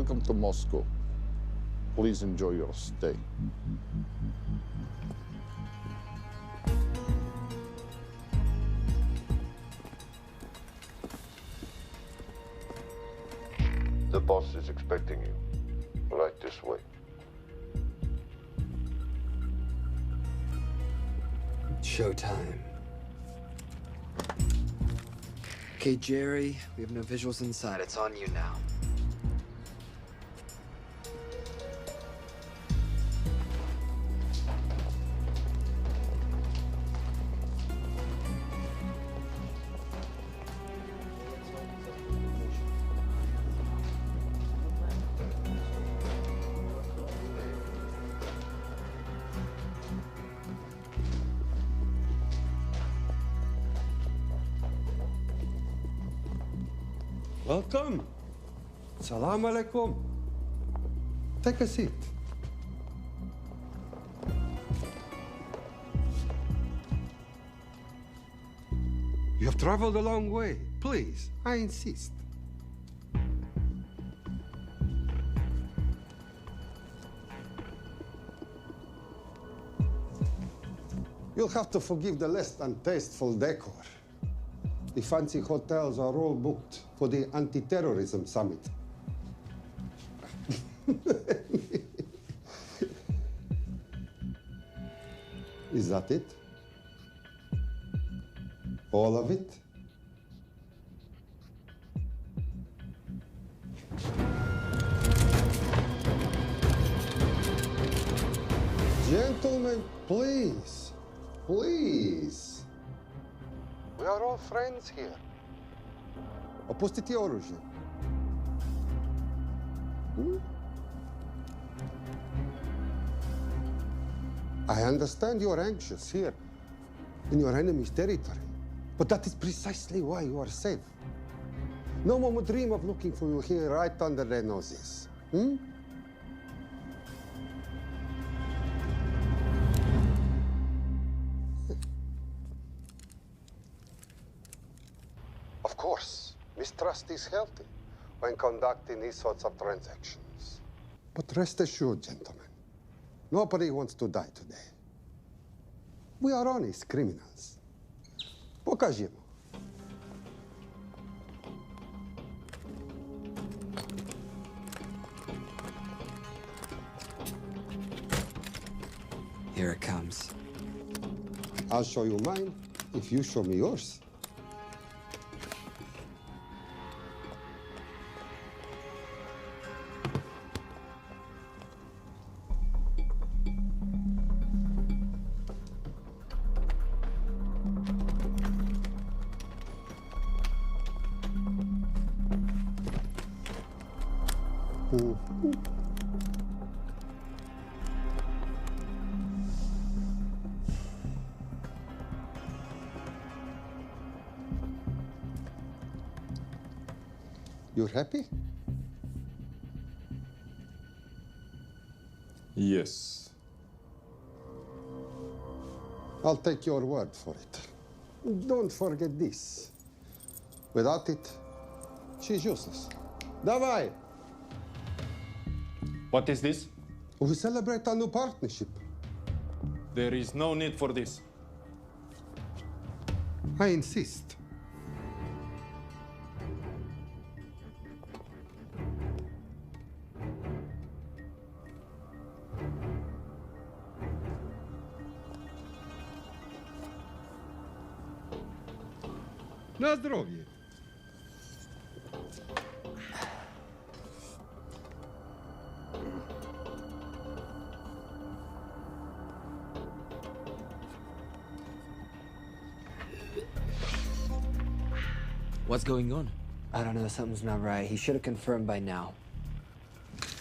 Welcome to Moscow. Please enjoy your stay. The boss is expecting you. Right this way. Showtime. Okay, Jerry, we have no visuals inside. It's on you now. Welcome. Salam alaikum. Take a seat. You have traveled a long way. Please, I insist. You'll have to forgive the less than tasteful decor. The fancy hotels are all booked for the anti-terrorism summit. Is that it? All of it? Gentlemen, please, please. We are all friends here. Opustite oružje. I understand you're anxious here in your enemy's territory, but that is precisely why you are safe. No one would dream of looking for you here right under their noses. Of course, mistrust is healthy when conducting these sorts of transactions. But rest assured, gentlemen, nobody wants to die today. We are honest criminals. Покажемо. Here it comes. I'll show you mine if you show me yours. You're happy? Yes. I'll take your word for it. Don't forget this. Without it, she's useless. Давай! What is this? We celebrate our new partnership. There is no need for this. I insist. На здоровье. What's going on? I don't know, something's not right. He should have confirmed by now.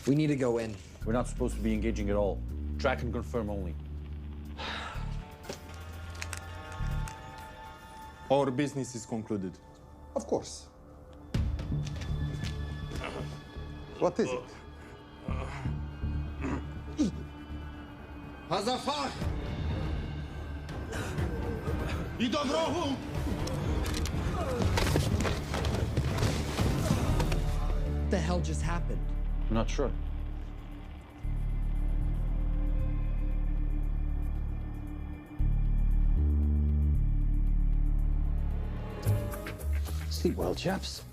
We need to go in. We're not supposed to be engaging at all. Track and confirm only. Our business is concluded. Of course. What is it? Hazafar! I dorogu! What the hell just happened? I'm not sure. Sleep well, chaps.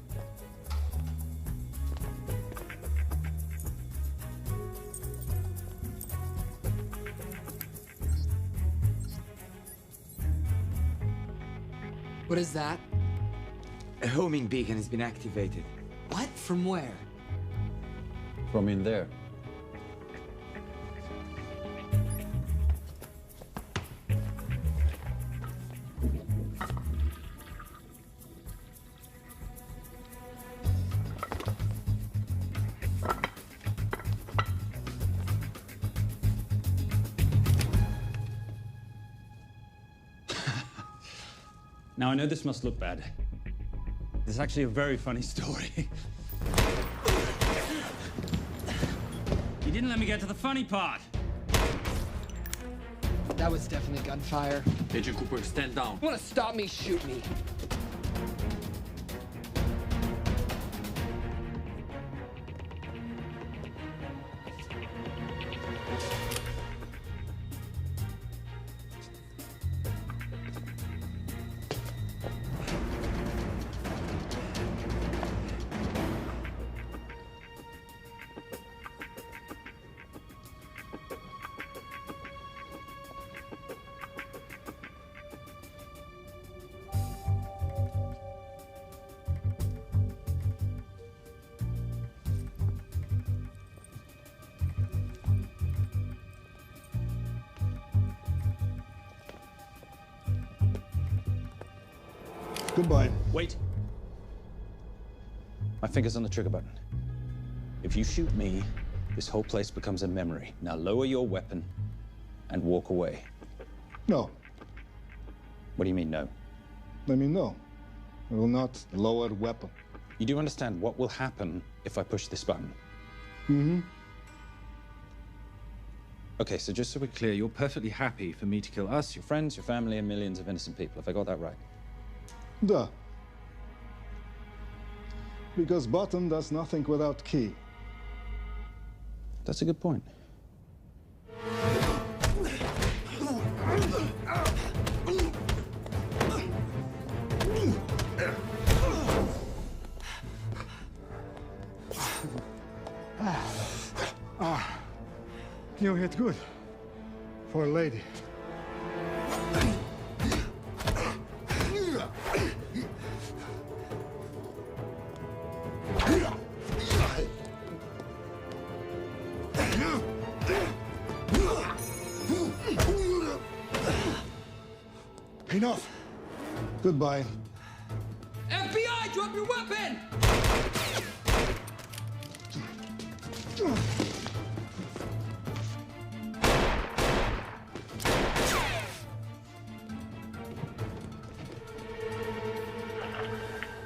What is that? A homing beacon has been activated. What? From where? From in there. Now, I know this must look bad. This is actually a very funny story. You didn't let me get to the funny part. That was definitely gunfire. Agent Cooper, stand down. Want to stop me, shoot me. Goodbye. Wait. My finger's on the trigger button. If you shoot me, this whole place becomes a memory. Now lower your weapon and walk away. No, What do you mean, no? let me know. I will not lower weapon. You do understand what will happen if I push this button? Mm-hmm. Okay, so just so we're clear, you're perfectly happy for me to kill us, your friends, your family, and millions of innocent people. Have I got that right? Duh. Because button does nothing without key. That's a good point. You hit good. For a lady. Enough. Goodbye. FBI, drop your weapon!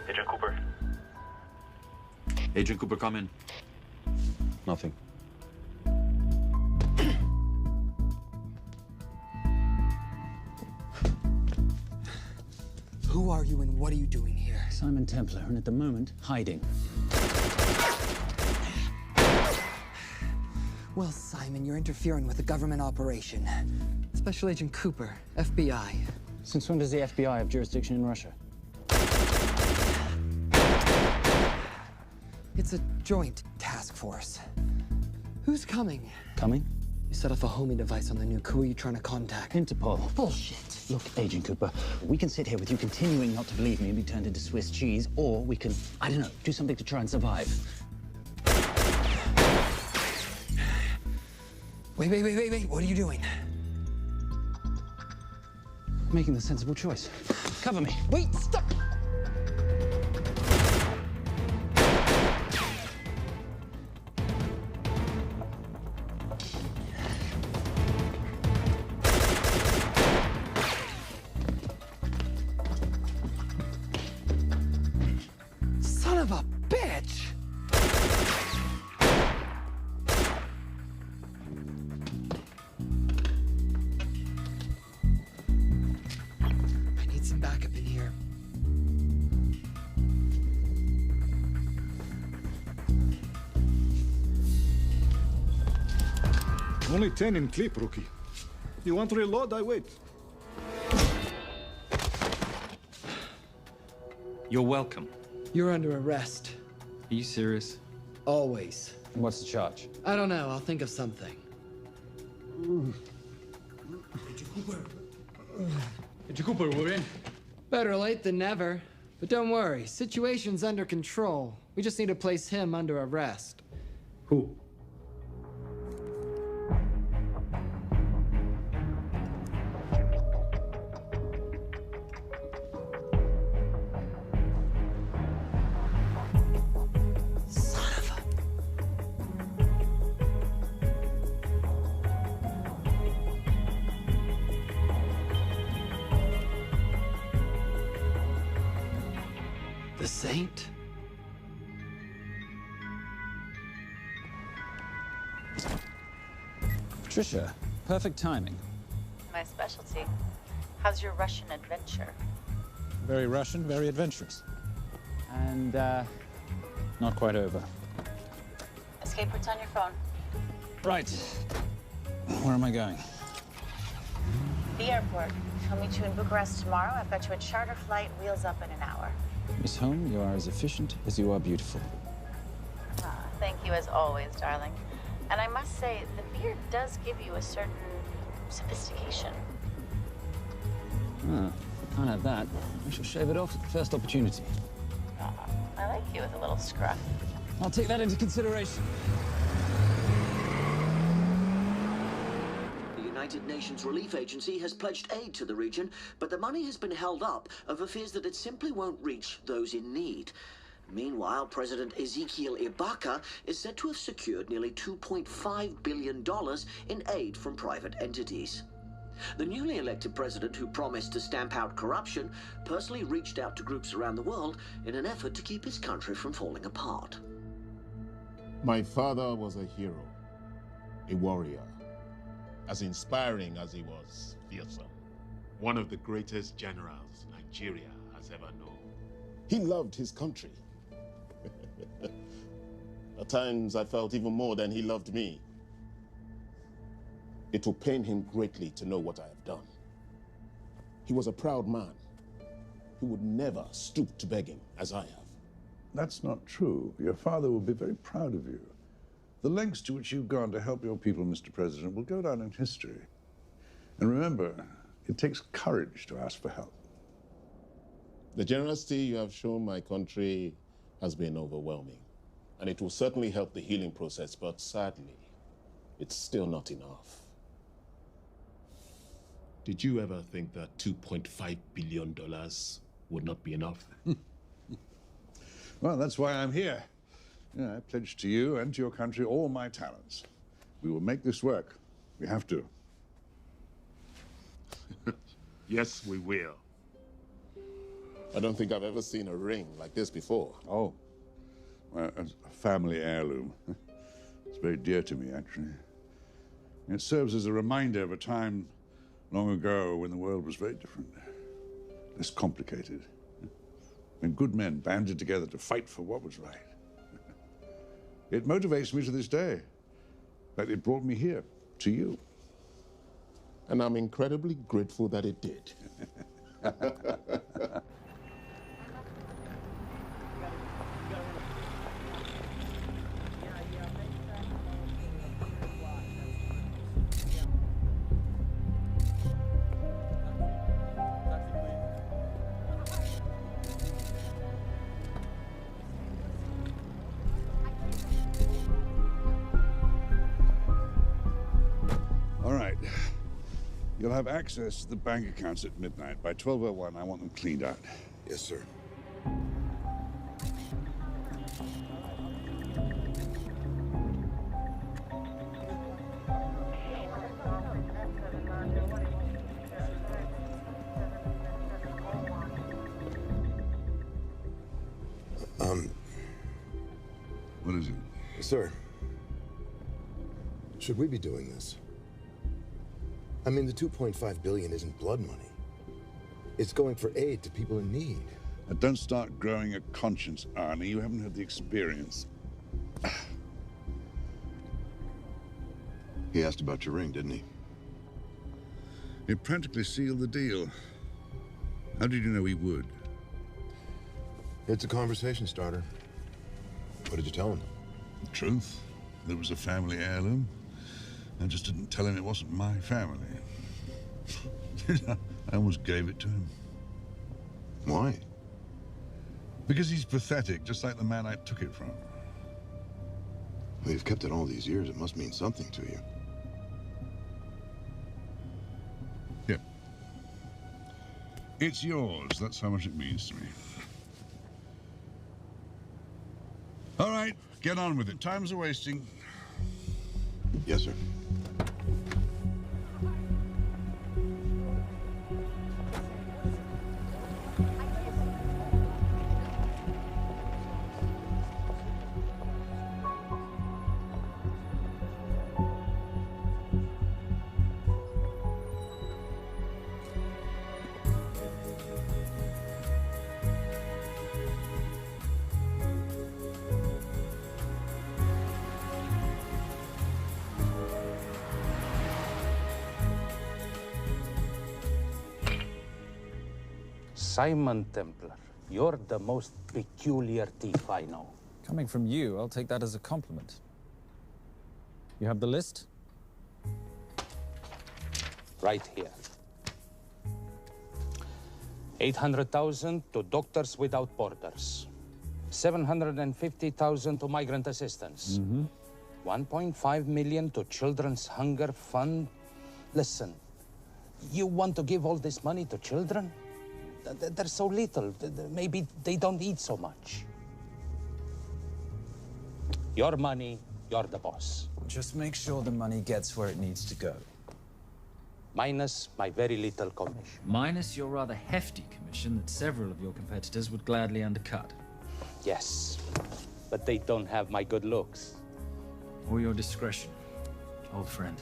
Agent Cooper. Agent Cooper, come in. Nothing. Who are you and what are you doing here? Simon Templar, and at the moment, hiding. Well, Simon, you're interfering with a government operation. Special Agent Cooper, FBI. Since when does the FBI have jurisdiction in Russia? It's a joint task force. Who's coming? Coming? You set off a homing device on the nuke. Who are you trying to contact? Interpol. Bullshit. Look, Agent Cooper, we can sit here with you continuing not to believe me and be turned into Swiss cheese, or we can, I don't know, do something to try and survive. Wait. What are you doing? Making the sensible choice. Cover me. Wait, stop! Son of a bitch! I need some backup in here. Only 10 in clip, rookie. You want to reload? I wait. You're welcome. You're under arrest. Are you serious? Always. And what's the charge? I don't know. I'll think of something. Agent Cooper, we're in. Better late than never. But don't worry. Situation's under control. We just need to place him under arrest. Who? Son of a... The Saint? Patricia, perfect timing. My specialty. How's your Russian adventure? Very Russian, very adventurous. And, not quite over. Escape routes on your phone. Right. Where am I going? The airport. I'll meet you in Bucharest tomorrow. I've got you a charter flight, wheels up in an hour. Miss Holm, you are as efficient as you are beautiful. Ah, thank you as always, darling. And I must say, the beard does give you a certain sophistication. Ah, can't have that. I shall shave it off at the first opportunity. I like you with a little scruff. I'll take that into consideration. The United Nations Relief Agency has pledged aid to the region, but the money has been held up over fears that it simply won't reach those in need. Meanwhile, President Ezekiel Ibaka is said to have secured nearly $2.5 billion in aid from private entities. The newly elected president, who promised to stamp out corruption, personally reached out to groups around the world in an effort to keep his country from falling apart. My father was a hero, a warrior, as inspiring as he was fearsome. One of the greatest generals Nigeria has ever known. He loved his country. At times, I felt even more than he loved me. It will pain him greatly to know what I have done. He was a proud man. He would never stoop to begging, as I have. That's not true. Your father will be very proud of you. The lengths to which you've gone to help your people, Mr. President, will go down in history. And remember, it takes courage to ask for help. The generosity you have shown my country has been overwhelming. And it will certainly help the healing process, but sadly, it's still not enough. Did you ever think that $2.5 billion would not be enough? Well, that's why I'm here. Yeah, I pledge to you and to your country all my talents. We will make this work. We have to. Yes, we will. I don't think I've ever seen a ring like this before. Oh, well, it's a family heirloom. It's very dear to me, actually. It serves as a reminder of a time long ago when the world was very different, less complicated, when good men banded together to fight for what was right. It motivates me to this day. In fact, it brought me here, to you. And I'm incredibly grateful that it did. All right. You'll have access to the bank accounts at midnight. By 12:01, I want them cleaned out. Yes, sir. What is it? Sir, should we be doing this? I mean, the $2.5 billion isn't blood money. It's going for aid to people in need. Now, don't start growing a conscience, Arnie. You haven't had the experience. He asked about your ring, didn't he? It practically sealed the deal. How did you know he would? It's a conversation starter. What did you tell him? The truth. There was a family heirloom. I just didn't tell him it wasn't my family. I almost gave it to him. Why? Because he's pathetic, just like the man I took it from. Well, you've kept it all these years. It must mean something to you. Yeah. It's yours. That's how much it means to me. All right, get on with it. Time's a-wasting. Yes, sir. Simon Templar, you're the most peculiar thief I know. Coming from you, I'll take that as a compliment. You have the list? Right here. 800,000 to Doctors Without Borders. 750,000 to migrant assistance. 1.5 million to Children's Hunger Fund. Listen, you want to give all this money to children? They're so little. Maybe they don't eat so much. Your money, you're the boss. Just make sure the money gets where it needs to go. Minus my very little commission. Minus your rather hefty commission that several of your competitors would gladly undercut. Yes, but they don't have my good looks. Or your discretion, old friend.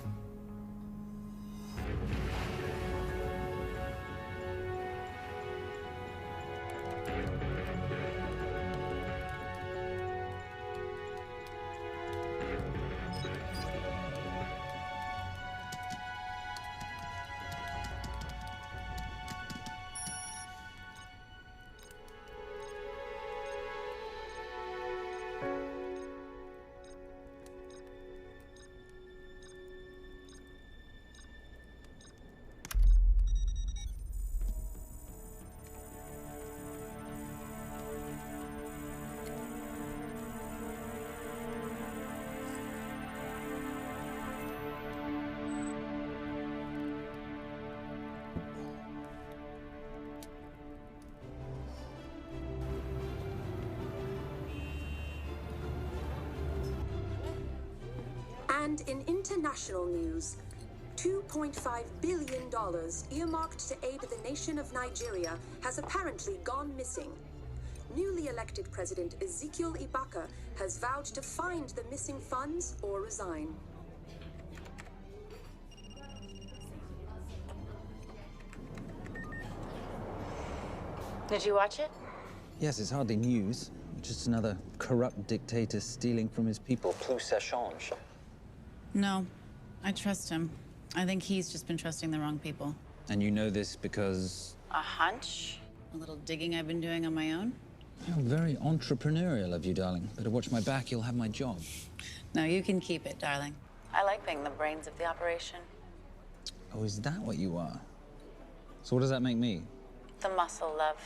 And in international news, $2.5 billion earmarked to aid the nation of Nigeria has apparently gone missing. Newly elected President Ezekiel Ibaka has vowed to find the missing funds or resign. Did you watch it? Yes, it's hardly news. Just another corrupt dictator stealing from his people. Plus ça change. No, I trust him. I think he's just been trusting the wrong people. And you know this because... A hunch? A little digging I've been doing on my own? How very entrepreneurial of you, darling. Better watch my back, you'll have my job. No, you can keep it, darling. I like being the brains of the operation. Oh, is that what you are? So what does that make me? The muscle, love.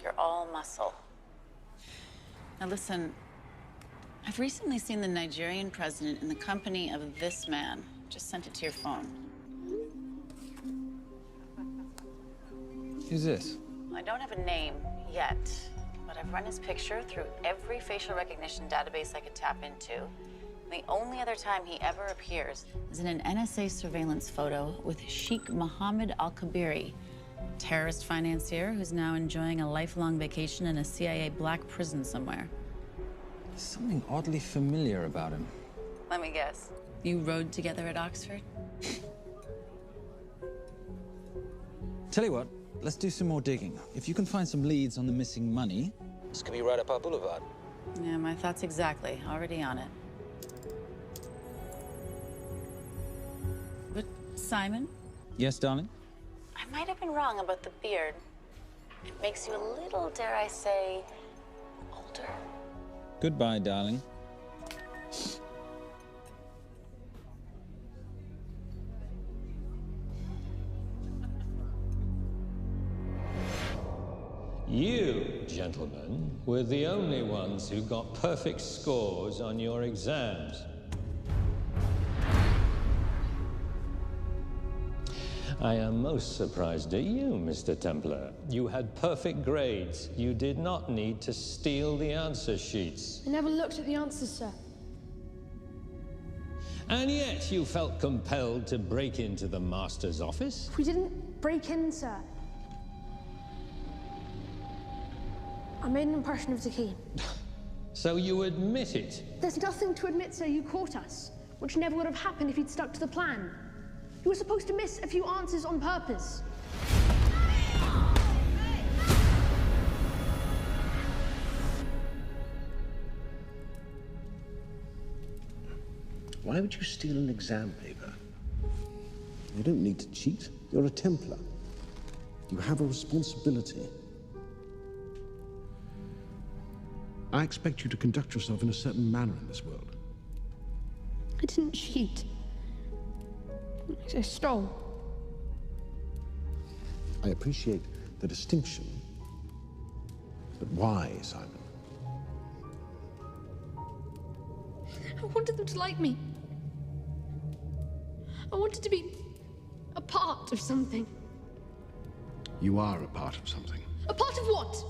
You're all muscle. Now listen, I've recently seen the Nigerian president in the company of this man. Just sent it to your phone. Who's this? I don't have a name yet, but I've run his picture through every facial recognition database I could tap into. And the only other time he ever appears is in an NSA surveillance photo with Sheikh Mohammed Al-Kabiri, terrorist financier who's now enjoying a lifelong vacation in a CIA black prison somewhere. There's something oddly familiar about him. Let me guess. You rode together at Oxford? Tell you what, let's do some more digging. If you can find some leads on the missing money, this could be right up our boulevard. Yeah, my thoughts exactly. Already on it. Simon, Yes, darling? I might have been wrong about the beard. It makes you a little, dare I say, older. Goodbye, darling. You, gentlemen, were the only ones who got perfect scores on your exams. I am most surprised at you, Mr. Templar. You had perfect grades. You did not need to steal the answer sheets. I never looked at the answers, sir. And yet you felt compelled to break into the master's office? We didn't break in, sir. I made an impression of the key. So you admit it? There's nothing to admit, sir. You caught us, which never would have happened if you'd stuck to the plan. You were supposed to miss a few answers on purpose. Why would you steal an exam paper? You don't need to cheat. You're a Templar. You have a responsibility. I expect you to conduct yourself in a certain manner in this world. I didn't cheat. I stole. I appreciate the distinction. But why, Simon? I wanted them to like me. I wanted to be a part of something. You are a part of something. A part of what?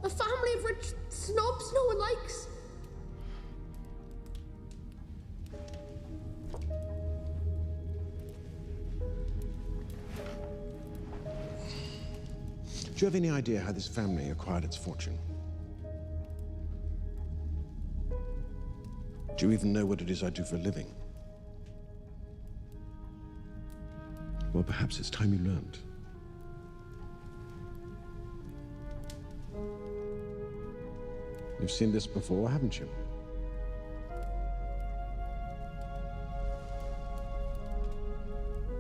A family of rich snobs no one likes? Do you have any idea how this family acquired its fortune? Do you even know what it is I do for a living? Well, perhaps it's time you learned. You've seen this before, haven't you?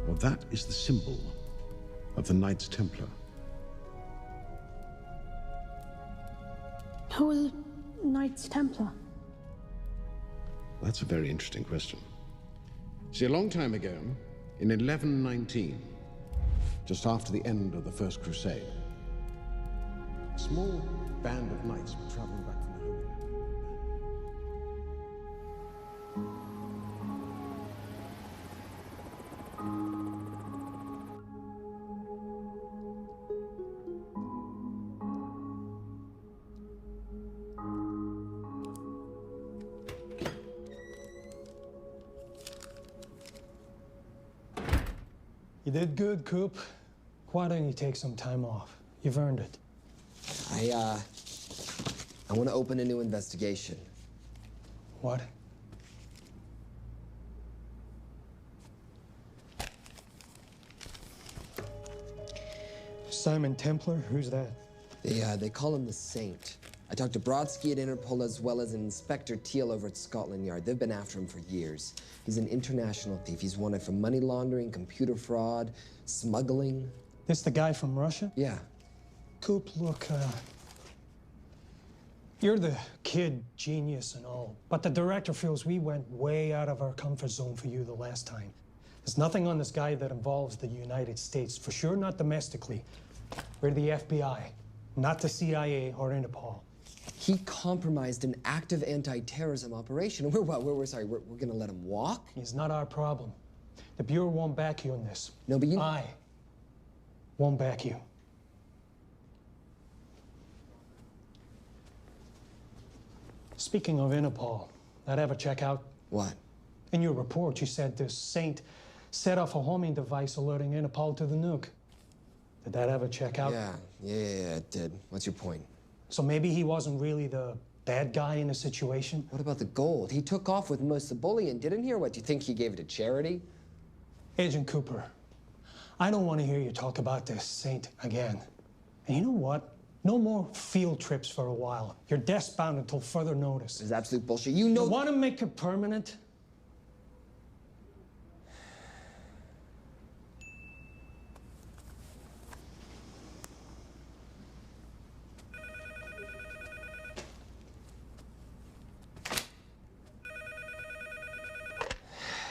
Well, that is the symbol of the Knights Templar. Who are the Knights Templar? That's a very interesting question. See, a long time ago, in 1119, just after the end of the First Crusade, a small band of knights were traveling back from the Holy Land. You did good, Coop. Why don't you take some time off? You've earned it. I want to open a new investigation. What? Simon Templar? Who's that? They call him the Saint. I talked to Brodsky at Interpol as well as Inspector Teal over at Scotland Yard. They've been after him for years. He's an international thief. He's wanted for money laundering, computer fraud, smuggling. This the guy from Russia? Yeah. Coop, look, you're the kid genius and all, but the director feels we went way out of our comfort zone for you the last time. There's nothing on this guy that involves the United States, for sure not domestically. We're the FBI, not the CIA or Interpol. He compromised an active anti-terrorism operation. We're gonna let him walk? It's not our problem. The Bureau won't back you in this. No, but you... I won't back you. Speaking of Interpol, that ever check out? What? In your report, you said this Saint set off a homing device alerting Interpol to the nuke. Did that ever check out? Yeah, it did. What's your point? So maybe he wasn't really the bad guy in the situation? What about the gold? He took off with most of the bullion, didn't he? Or what, do you think he gave it to charity? Agent Cooper, I don't want to hear you talk about this Saint again. And you know what? No more field trips for a while. You're desk-bound until further notice. It's absolute bullshit. You know... You want to make it permanent?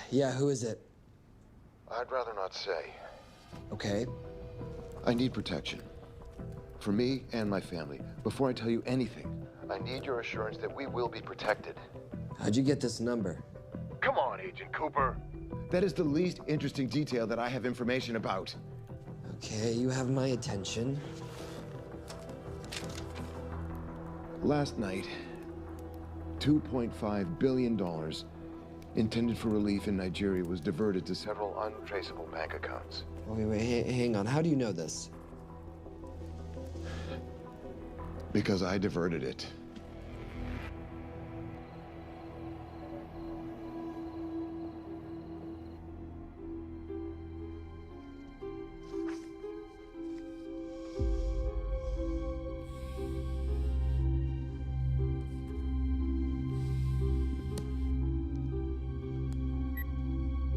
Yeah, who is it? I'd rather not say. Okay. I need protection. For me and my family. Before I tell you anything, I need your assurance that we will be protected. How'd you get this number? Come on, Agent Cooper. That is the least interesting detail that I have information about. Okay, you have my attention. Last night, $2.5 billion intended for relief in Nigeria was diverted to several untraceable bank accounts. Wait, hang on. How do you know this? Because I diverted it.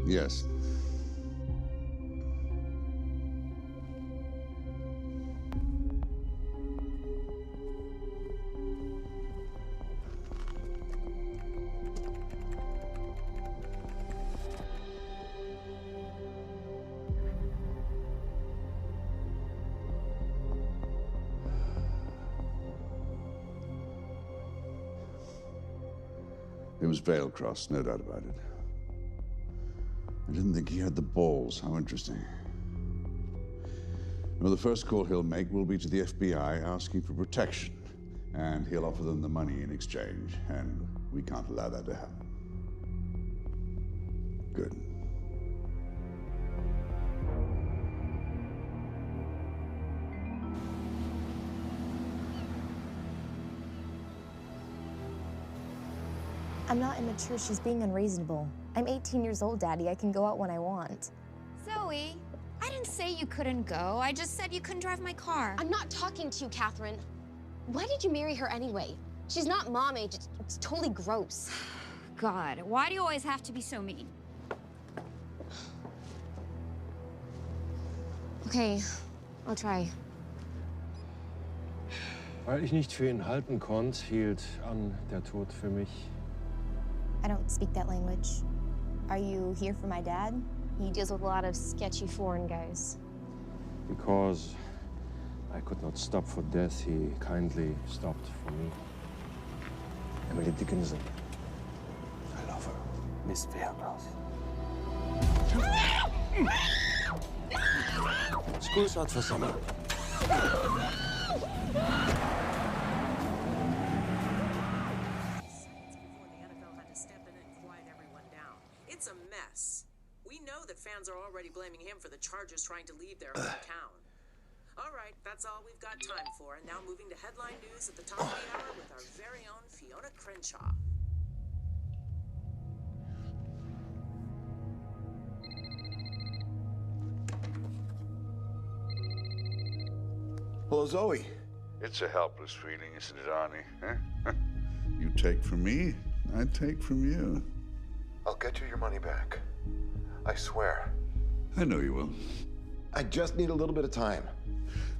Yes. It was Veilcross, no doubt about it. I didn't think he had the balls. How interesting. Well, the first call he'll make will be to the FBI asking for protection. And he'll offer them the money in exchange. And we can't allow that to happen. Good. I'm not immature. She's being unreasonable. I'm 18 years old, Daddy. I can go out when I want. Zoe, I didn't say you couldn't go. I just said you couldn't drive my car. I'm not talking to you, Catherine. Why did you marry her anyway? She's not mom age. It's totally gross. God, why do you always have to be so mean? Okay, I'll try. Weil ich nicht für ihn halten konnte, hielt an der Tod für mich. I don't speak that language. Are you here for my dad? He deals with a lot of sketchy foreign guys. Because I could not stop for death, he kindly stopped for me. Emily Dickinson. I love her. Miss Veilcross. School's out for summer. It's a mess. We know that fans are already blaming him for the Chargers trying to leave their hometown. All right, that's all we've got time for. And now moving to headline news at the top of the hour with our very own Fiona Crenshaw. Hello, Zoe. It's a helpless feeling, isn't it, Arnie? Huh? You take from me, I take from you. I'll get you your money back. I swear. I know you will. I just need a little bit of time.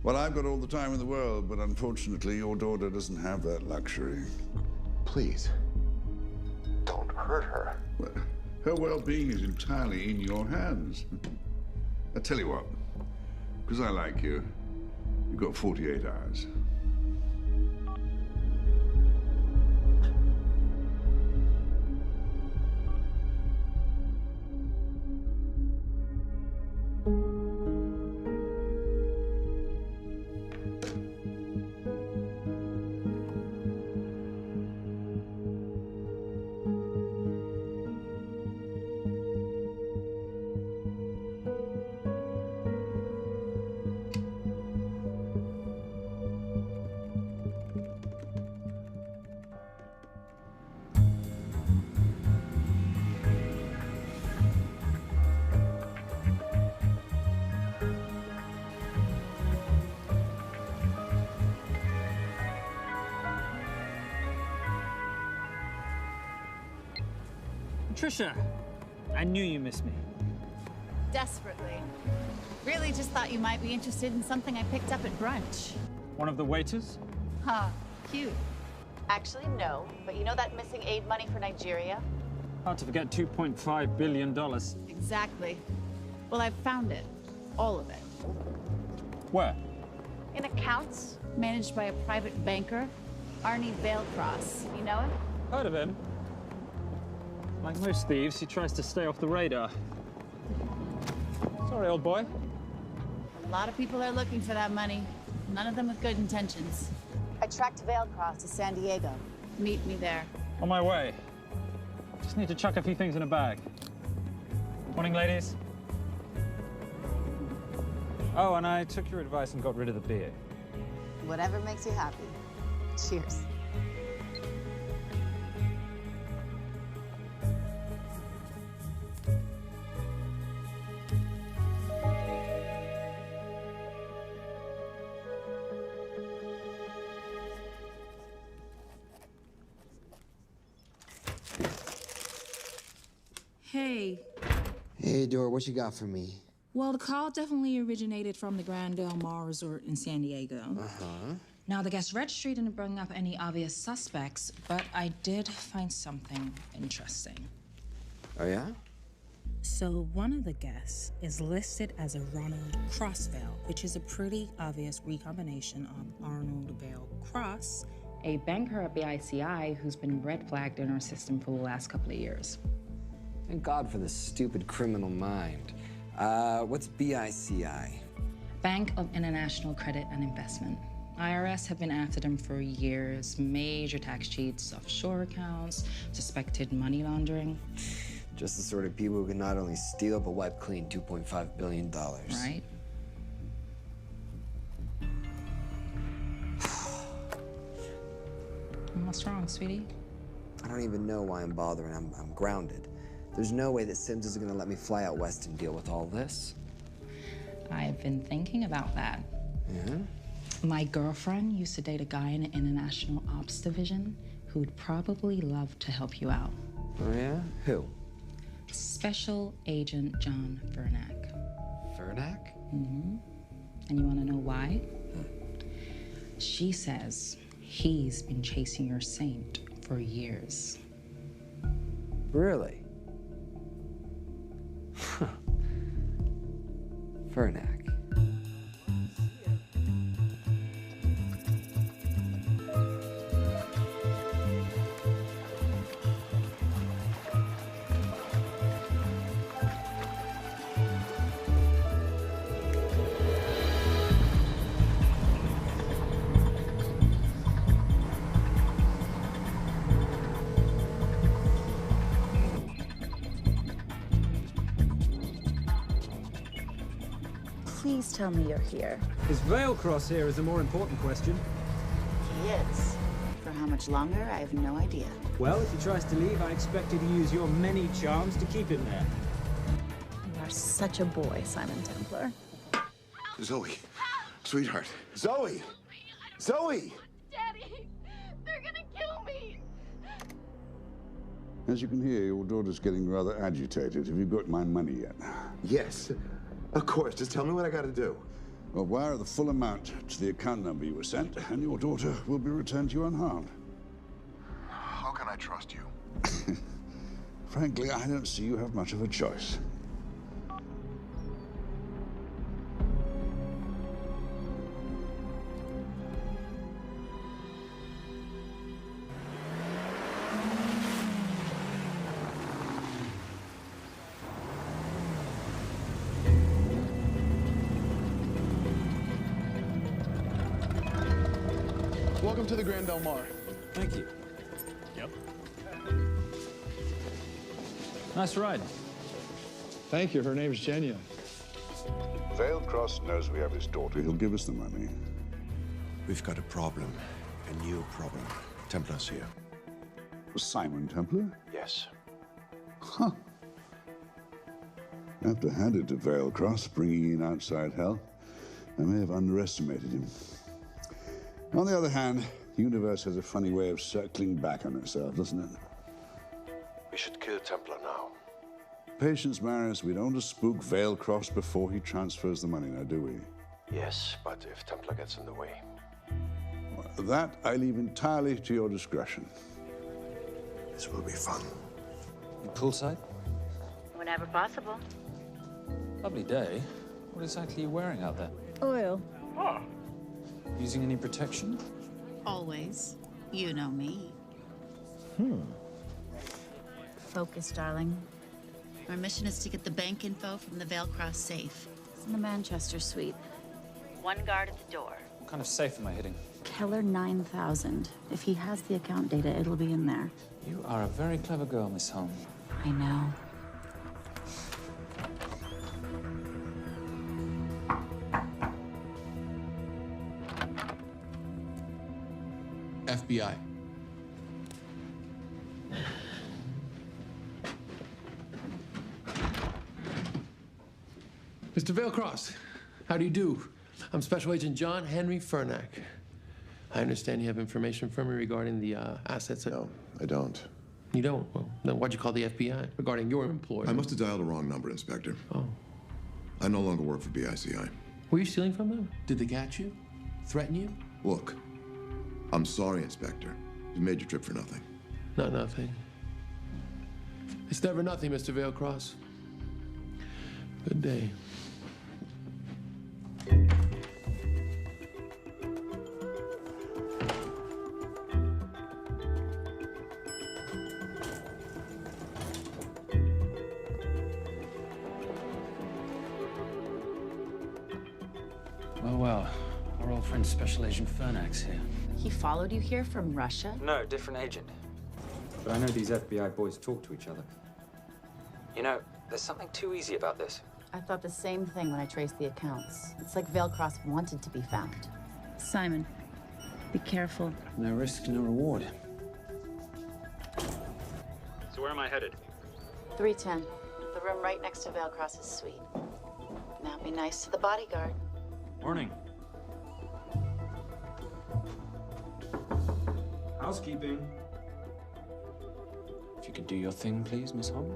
Well, I've got all the time in the world, but unfortunately, your daughter doesn't have that luxury. Please, don't hurt her. Well, her well-being is entirely in your hands. I tell you what, because I like you, you've got 48 hours. Trisha, I knew you missed me. Desperately. Really just thought you might be interested in something I picked up at brunch. One of the waiters? Huh, cute. Actually, no. But you know that missing aid money for Nigeria? Hard to forget $2.5 billion. Exactly. Well, I've found it. All of it. Where? In accounts managed by a private banker, Arnie Vailcross. You know him? Heard of him. Like most thieves, he tries to stay off the radar. Sorry, old boy. A lot of people are looking for that money. None of them with good intentions. I tracked Vailcross to San Diego. Meet me there. On my way. Just need to chuck a few things in a bag. Morning, ladies. Oh, and I took your advice and got rid of the beer. Whatever makes you happy. Cheers. Hey. Hey, Dora, what you got for me? Well, the call definitely originated from the Grand Del Mar Resort in San Diego. Uh-huh. Now, the guest registry didn't bring up any obvious suspects, but I did find something interesting. Oh, yeah? So one of the guests is listed as a Ronald Crossvale, which is a pretty obvious recombination of Arnold Vale Cross, a banker at BICI who's been red flagged in our system for the last couple of years. Thank God for this stupid criminal mind. What's BICI? Bank of International Credit and Investment. IRS have been after them for years. Major tax cheats, offshore accounts, suspected money laundering. Just the sort of people who can not only steal but wipe clean $2.5 billion. Right? What's wrong, sweetie? I don't even know why I'm bothering. I'm grounded. There's no way that Sims is gonna let me fly out west and deal with all this. I've been thinking about that. Yeah? My girlfriend used to date a guy in the International Ops Division who'd probably love to help you out. Oh, yeah? Who? Special Agent John Vernack. Vernack? Mm-hmm. And you want to know why? She says he's been chasing your saint for years. Really? Vernack. Please tell me you're here. Is Vailcross here is the more important question. He is. For how much longer, I have no idea. Well, if he tries to leave, I expect you to use your many charms to keep him there. You are such a boy, Simon Templar. Zoe, sweetheart. Zoe! Zoe! Daddy, they're gonna kill me. As you can hear, your daughter's getting rather agitated. Have you got my money yet? Yes, of course. Just tell me what I gotta do. Well, wire the full amount to the account number you were sent, and your daughter will be returned to you unharmed. How can I trust you? Frankly, I don't see you have much of a choice. Welcome to the Grand Del Mar. Thank you. Yep. Nice ride. Thank you. Her name's Genya. Vailcross knows we have his daughter. He'll give us the money. We've got a problem. A new problem. Templar's here. Simon Templar? Yes. Huh. I have to hand it to Vailcross, bringing in outside help. I may have underestimated him. On the other hand, the universe has a funny way of circling back on itself, doesn't it? We should kill Templar now. Patience, Maris. We don't want to spook Vailcross before he transfers the money now, do we? Yes, but if Templar gets in the way. Well, that I leave entirely to your discretion. This will be fun. Poolside? Whenever possible. Lovely day. What exactly are you wearing out there? Oil. Using any protection? Always. You know me. Focus, darling. Our mission is to get the bank info from the Vale Cross safe. It's in the Manchester suite. One guard at the door. What kind of safe am I hitting? Keller 9000. If he has the account data, it'll be in there. You are a very clever girl, Miss Holm. I know. FBI. Mr. Vailcross, how do you do? I'm Special Agent John Henry Fernack. I understand you have information from me regarding the assets. No, I don't. You don't? Well, then why'd you call the FBI regarding your employer? I must have dialed the wrong number, Inspector. Oh. I no longer work for BICI. Were you stealing from them? Did they catch you? Threaten you? Look, I'm sorry, Inspector. You made your trip for nothing. Not nothing. It's never nothing, Mr. Vailcross. Good day. Well, our old friend Special Agent Fernack's here. He followed you here from Russia? No, different agent. But I know these FBI boys talk to each other. You know, there's something too easy about this. I thought the same thing when I traced the accounts. It's like Vailcross wanted to be found. Simon, be careful. No risk, no reward. So where am I headed? 310. The room right next to Vailcross's suite. Now be nice to the bodyguard. Morning. Housekeeping. If you could do your thing, please, Miss Holm.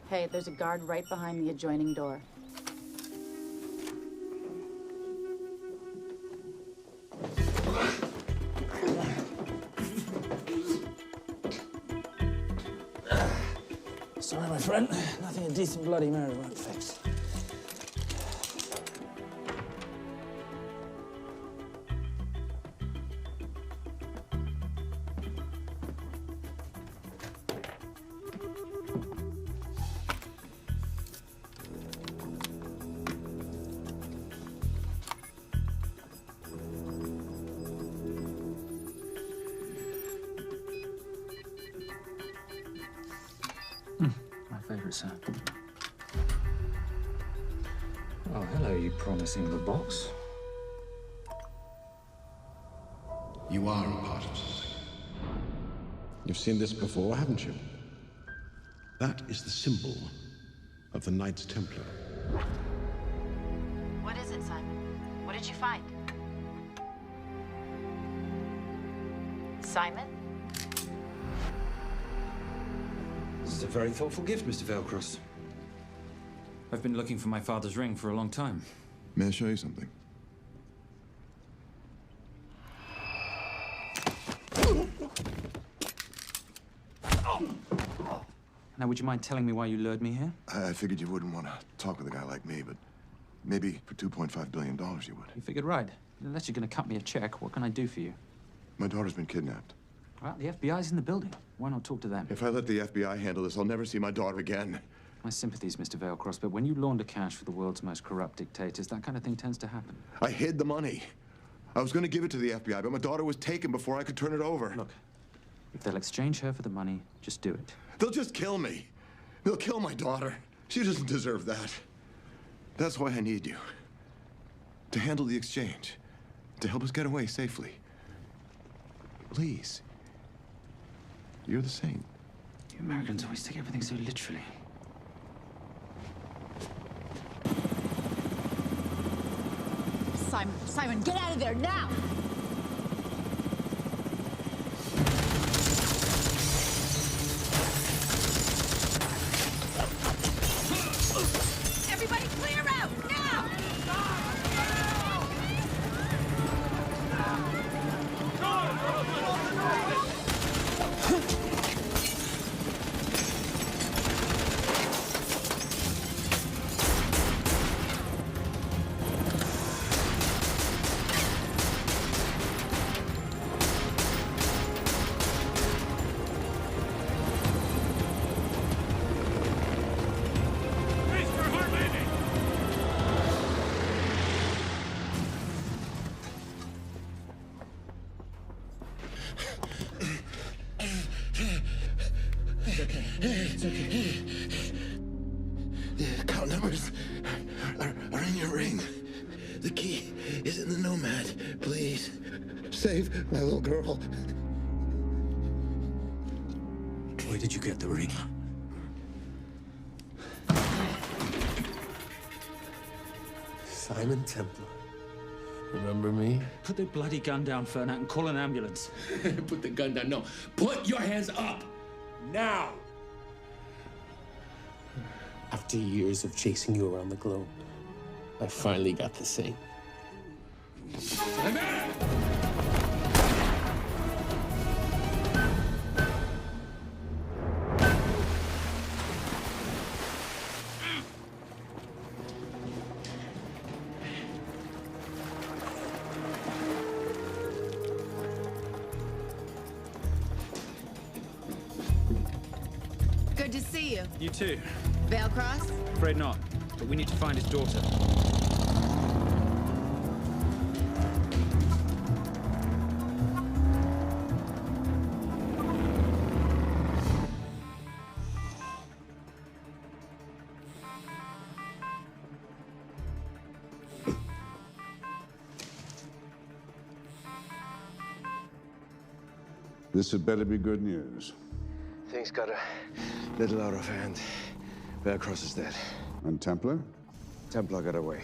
Hey, there's a guard right behind the adjoining door. Sorry, my friend. Nothing a decent Bloody Mary won't fix. My favorite, sir. Oh, hello, you promising the box. You are a part of something. You've seen this before, haven't you? That is the symbol of the Knights Templar. What is it, Simon? What did you find? Simon? This is a very thoughtful gift, Mr. Vailcross. I've been looking for my father's ring for a long time. May I show you something? Now, would you mind telling me why you lured me here? I figured you wouldn't want to talk with a guy like me, but maybe for $2.5 billion you would. You figured right. Unless you're going to cut me a check, what can I do for you? My daughter's been kidnapped. Well, the FBI's in the building. Why not talk to them? If I let the FBI handle this, I'll never see my daughter again. My sympathies, Mr. Vailcross, but when you launder cash for the world's most corrupt dictators, that kind of thing tends to happen. I hid the money. I was going to give it to the FBI, but my daughter was taken before I could turn it over. Look, if they'll exchange her for the money, just do it. They'll just kill me. They'll kill my daughter. She doesn't deserve that. That's why I need you. To handle the exchange. To help us get away safely. Please. You're the saint. You Americans always take everything so literally. Simon. Simon, get out of there now! Everybody clear out, now! It's okay. The account numbers are in your ring. The key is in the Nomad. Please, save my little girl. Where did you get the ring? Simon Templar. Remember me? Put the bloody gun down, Fernak, and call an ambulance. Put the gun down. No. Put your hands up. Now. After years of chasing you around the globe, I finally got the same. Good to see you. You too. Vale Cross? Afraid not, but we need to find his daughter. This had better be good news. Things got a little out of hand. Vale Cross is dead. And Templar? Templar got away.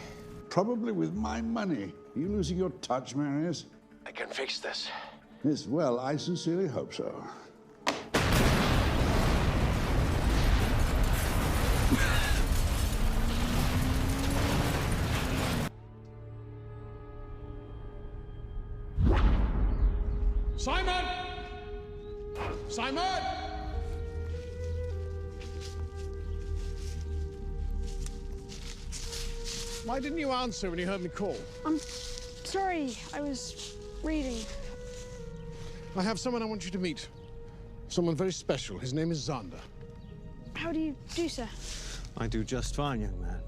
Probably with my money. Are you losing your touch, Marius? I can fix this. Yes, well, I sincerely hope so. Simon! Simon! Why didn't you answer when you heard me call? I'm sorry, I was reading. I have someone I want you to meet. Someone very special. His name is Xander. How do you do, sir? I do just fine, young man.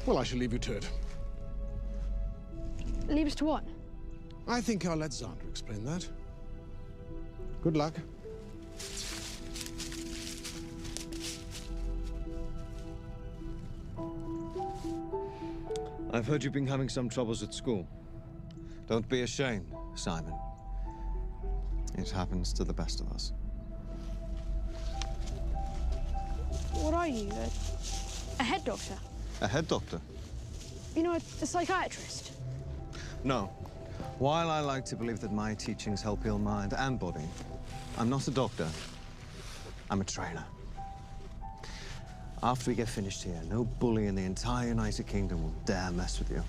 Well, I shall leave you to it. Leave us to what? I think I'll let Xander explain that. Good luck. I've heard you've been having some troubles at school. Don't be ashamed, Simon. It happens to the best of us. What are you, a head doctor? A head doctor? You know, a psychiatrist? No. While I like to believe that my teachings help heal mind and body, I'm not a doctor. I'm a trainer. After we get finished here, no bully in the entire United Kingdom will dare mess with you.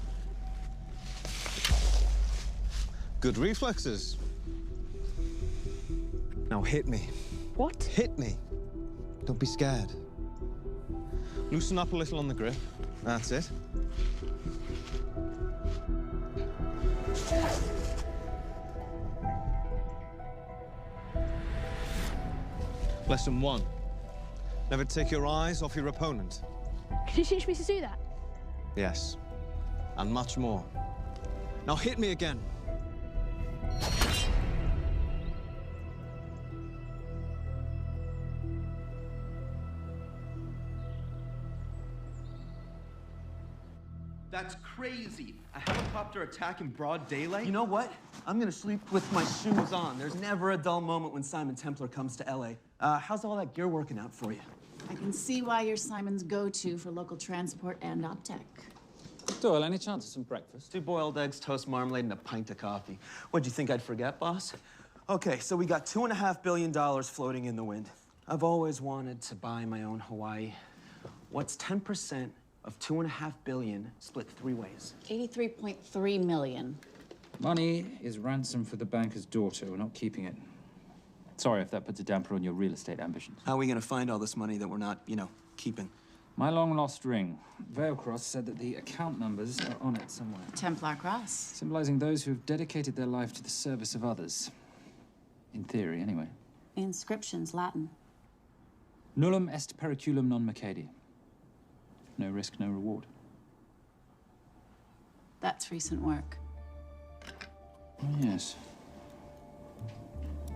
Good reflexes. Now hit me. What? Hit me. Don't be scared. Loosen up a little on the grip. That's it. Lesson 1. Never take your eyes off your opponent. Can you teach me to do that? Yes. And much more. Now hit me again. That's crazy. A helicopter attack in broad daylight? You know what? I'm gonna sleep with my shoes on. There's never a dull moment when Simon Templar comes to LA. How's all that gear working out for you? I can see why you're Simon's go-to for local transport and OpTech. Doyle, any chance of some breakfast? 2 boiled eggs, toast, marmalade, and a pint of coffee. What'd you think I'd forget, boss? Okay, so we got $2.5 billion floating in the wind. I've always wanted to buy my own Hawaii. What's 10% of $2.5 billion split 3 ways? 83.3 million. Money is ransom for the banker's daughter. We're not keeping it. Sorry if that puts a damper on your real estate ambitions. How are we gonna find all this money that we're not, keeping? My long-lost ring. Veilcross said that the account numbers are on it somewhere. Templar Cross. Symbolizing those who have dedicated their life to the service of others. In theory, anyway. The inscription's Latin. Nullum est periculum non mercedi. No risk, no reward. That's recent work. Oh, yes.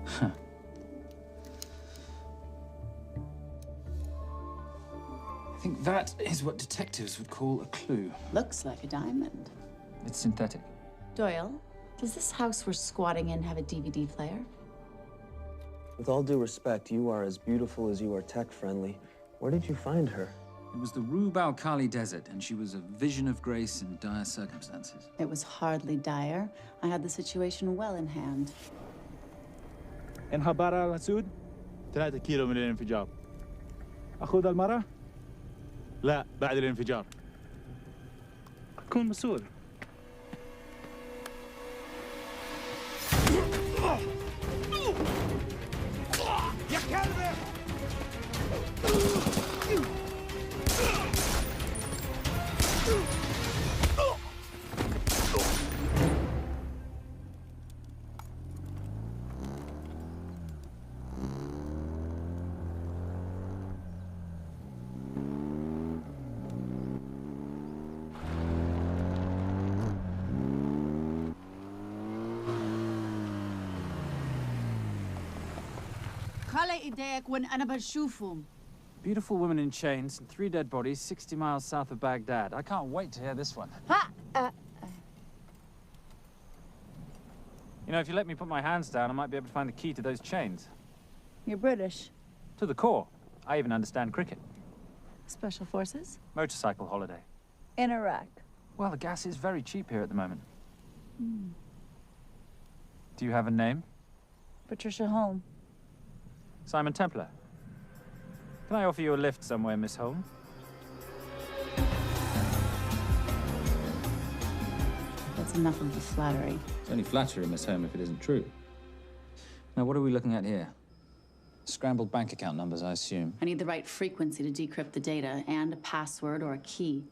Huh. I think that is what detectives would call a clue. Looks like a diamond. It's synthetic. Doyle, does this house we're squatting in have a DVD player? With all due respect, you are as beautiful as you are tech-friendly. Where did you find her? It was the Rub al-Khali Desert, and she was a vision of grace in dire circumstances. It was hardly dire. I had the situation well in hand. انخبر على السود 3 كيلو من الانفجار. أخذ المرة؟ لا بعد الانفجار. كون مسؤول. يا كلب! خلي ايديك وين انا بشوفهم. Beautiful woman in chains and 3 dead bodies 60 miles south of Baghdad. I can't wait to hear this one. You know, if you let me put my hands down, I might be able to find the key to those chains. You're British. To the core. I even understand cricket. Special forces? Motorcycle holiday. In Iraq. Well, the gas is very cheap here at the moment. Do you have a name? Patricia Holm. Simon Templar. Can I offer you a lift somewhere, Miss Holm? That's enough of the flattery. It's only flattery, Miss Holm, if it isn't true. Now, what are we looking at here? Scrambled bank account numbers, I assume. I need the right frequency to decrypt the data and a password or a key.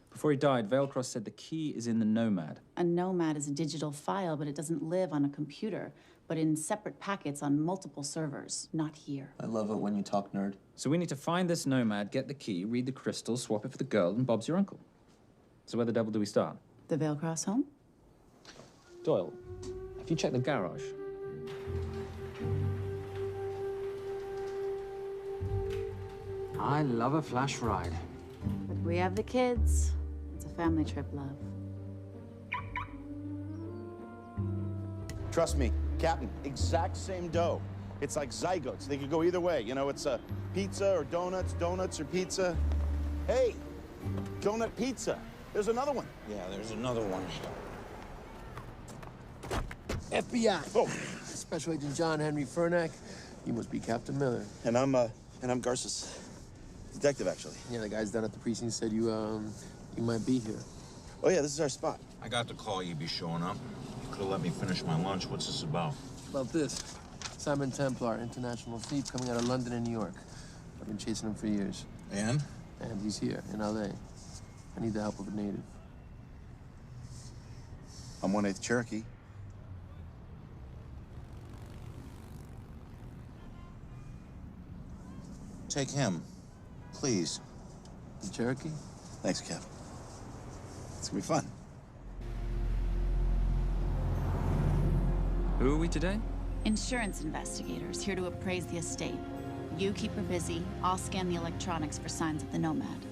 Before he died, Veilcross said the key is in the Nomad. A Nomad is a digital file, but it doesn't live on a computer, but in separate packets on multiple servers, not here. I love it when you talk nerd. So we need to find this Nomad, get the key, read the crystal, swap it for the girl, and Bob's your uncle. So where the devil do we start? The Veilcross home? Doyle, have you checked the garage? I love a flash ride. But we have the kids. It's a family trip, love. Trust me, Captain, exact same dough. It's like zygotes. They could go either way. You know, it's pizza or donuts, donuts or pizza. Hey, donut pizza. There's another one. Yeah, there's another one. FBI. Oh. Special Agent John Henry Furnack. You must be Captain Miller. And I'm Garces. Detective, actually. Yeah, the guys down at the precinct said you might be here. Oh, yeah, this is our spot. I got the call you'd be showing up. You could have let me finish my lunch. What's this about? About this. Simon Templar, international thief coming out of London and New York. I've been chasing him for years. And? And he's here, in L.A. I need the help of a native. I'm 1/8 Cherokee. Take him, please. The Cherokee? Thanks, Cap. It's gonna be fun. Who are we today? Insurance investigators here to appraise the estate. You keep her busy. I'll scan the electronics for signs of the Nomad.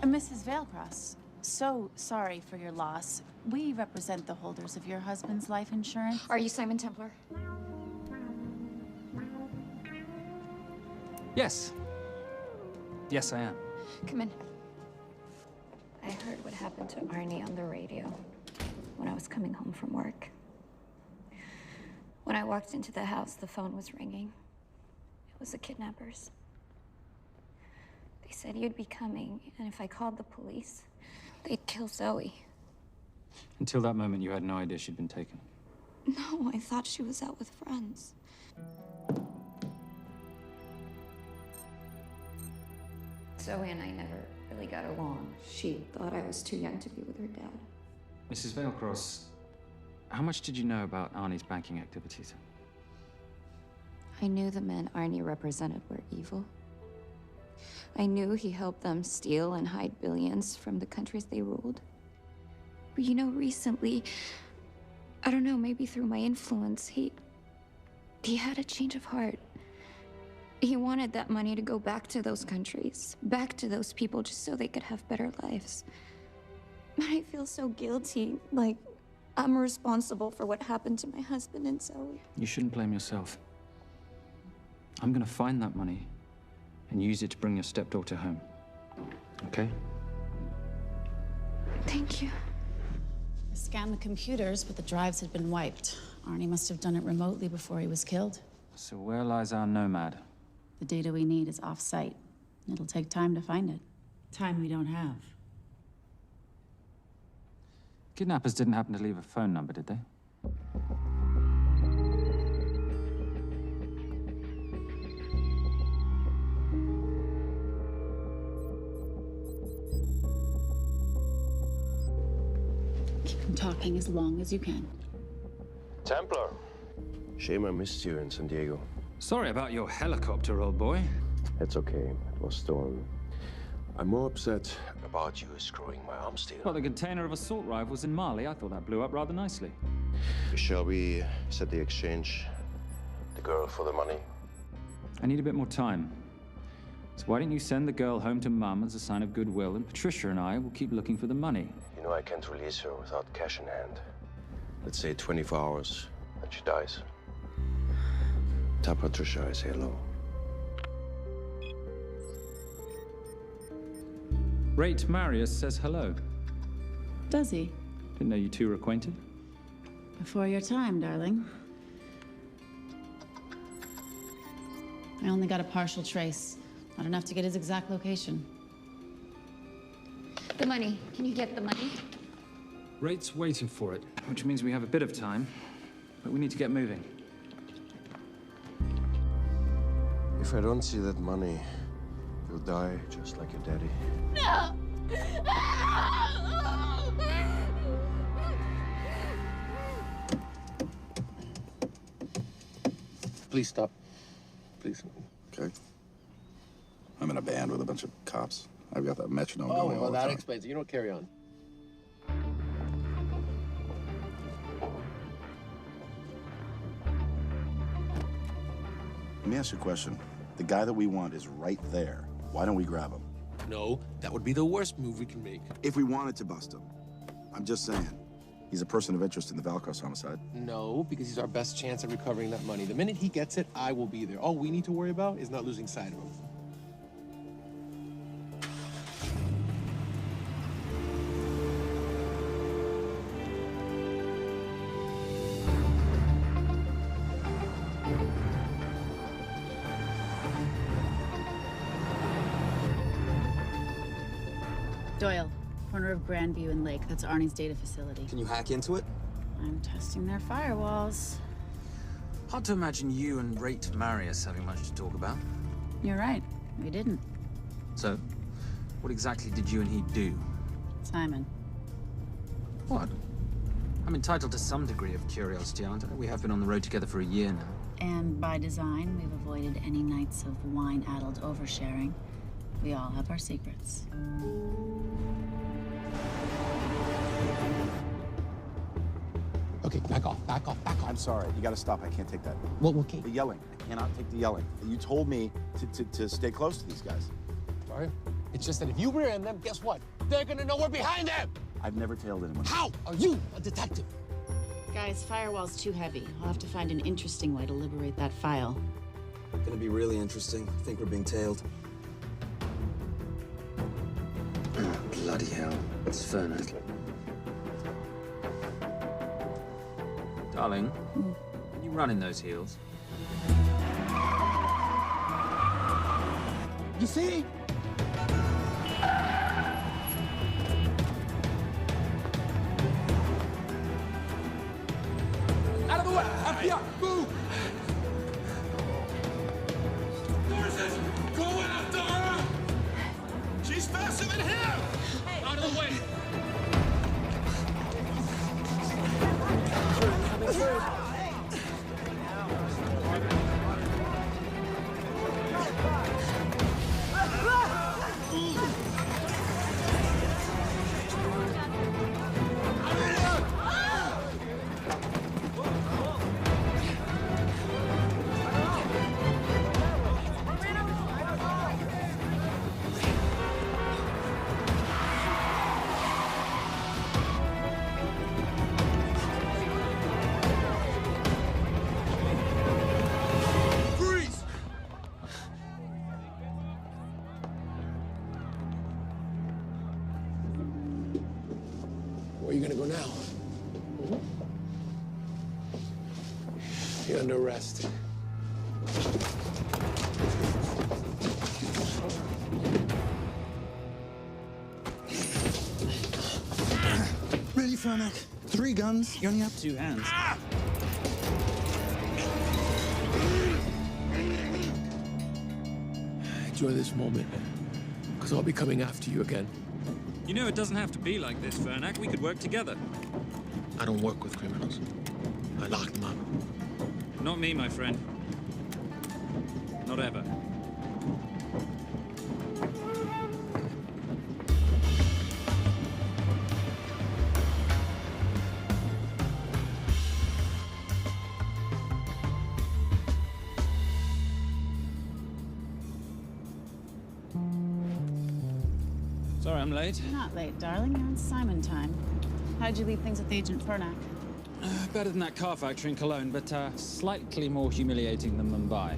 Mrs. Veilcross, so sorry for your loss. We represent the holders of your husband's life insurance. Are you Simon Templar? Yes. Yes, I am. Come in. I heard what happened to Arnie on the radio when I was coming home from work. When I walked into the house, the phone was ringing. It was the kidnappers. They said you'd be coming, and if I called the police, they'd kill Zoe. Until that moment, you had no idea she'd been taken. No, I thought she was out with friends. Zoe and I never really got along. She thought I was too young to be with her dad. Mrs. Veilcross, how much did you know about Arnie's banking activities? I knew the men Arnie represented were evil. I knew he helped them steal and hide billions from the countries they ruled. But you know, recently, I don't know, maybe through my influence, he had a change of heart. He wanted that money to go back to those countries, back to those people, just so they could have better lives. But I feel so guilty, like I'm responsible for what happened to my husband and Zoe. You shouldn't blame yourself. I'm gonna find that money and use it to bring your stepdaughter home. Okay? Thank you. I scanned the computers, but the drives had been wiped. Arnie must have done it remotely before he was killed. So where lies our nomad? The data we need is off-site. It'll take time to find it. Time we don't have. Kidnappers didn't happen to leave a phone number, did they? Keep them talking as long as you can. Templar. Shame I missed you in San Diego. Sorry about your helicopter, old boy. It's okay. It was stolen. I'm more upset about you screwing my arms deal. Well, the container of assault rifles in Mali, I thought that blew up rather nicely. Shall we set the exchange? The girl for the money? I need a bit more time. So why don't you send the girl home to Mum as a sign of goodwill, and Patricia and I will keep looking for the money. You know I can't release her without cash in hand. Let's say 24 hours, and she dies. Tell Patricia I say hello. Rate Marius says hello. Does he? Didn't know you two were acquainted. Before your time, darling. I only got a partial trace. Not enough to get his exact location. The money. Can you get the money? Rate's waiting for it, which means we have a bit of time, but we need to get moving. If I don't see that money, you'll die just like your daddy. No! Please stop. Please. Okay. I'm in a band with a bunch of cops. I've got that metronome going all well, the that time. explains it. You don't carry on. Let me ask you a question. The guy that we want is right there. Why don't we grab him? No, that would be the worst move we can make. If we wanted to bust him. I'm just saying. He's a person of interest in the Veilcross homicide. No, because he's our best chance at recovering that money. The minute he gets it, I will be there. All we need to worry about is not losing sight of him. Doyle, corner of Grandview and Lake. That's Arnie's data facility. Can you hack into it? I'm testing their firewalls. Hard to imagine you and Rate Marius having much to talk about. You're right. We didn't. So, what exactly did you and he do? Simon. What? I'm entitled to some degree of curiosity, aren't I? We have been on the road together for a year now. And by design, we've avoided any nights of wine-addled oversharing. We all have our secrets. Okay, back off, back off, back off. I'm sorry. You gotta stop. I can't take that. Well, okay. The yelling. I cannot take the yelling. You told me to stay close to these guys. Sorry? It's just that if you rear end them, guess what? They're gonna know we're behind them! I've never tailed anyone. How are you a detective? Guys, firewall's too heavy. I'll have to find an interesting way to liberate that file. Gonna be really interesting. I think we're being tailed. Bloody hell. It's Fernac. Darling, you run in those heels. You see? Out of the way! FBI, move! Go after her! She's faster than him! Out of the way! Where are you gonna go now? You're under arrest. Ready, Fernac? 3 guns. You only have 2 hands. Enjoy this moment, because I'll be coming after you again. You know, it doesn't have to be like this, Fernac. We could work together. I don't work with criminals. I lock them up. Not me, my friend. Not ever. Sorry, I'm late. You're not late, darling. You're on Simon time. How'd you leave things with Agent Fernac? Better than that car factory in Cologne, but slightly more humiliating than Mumbai.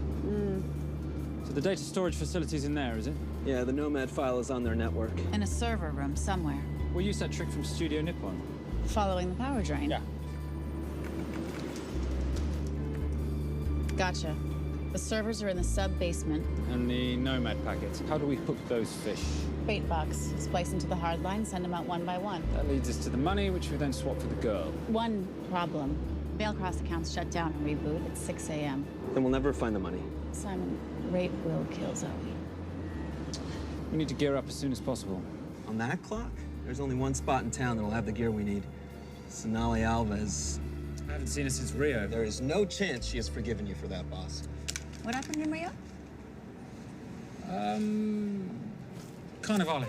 So the data storage facility's in there, is it? Yeah, the Nomad file is on their network. In a server room somewhere. We'll use that trick from Studio Nippon. Following the power drain. Yeah. Gotcha. The servers are in the sub-basement. And the Nomad packets. How do we hook those fish? Bait box. Splice into the hard line, send them out one by one. That leads us to the money, which we then swap for the girl. One problem. Bailcross accounts shut down and reboot at 6 a.m. Then we'll never find the money. Simon, rape will kill Zoe. We need to gear up as soon as possible. On that clock, there's only one spot in town that'll have the gear we need. Sonali Alves. I haven't seen her since Rio. There is no chance she has forgiven you for that, boss. What happened in Rio? Carnivale.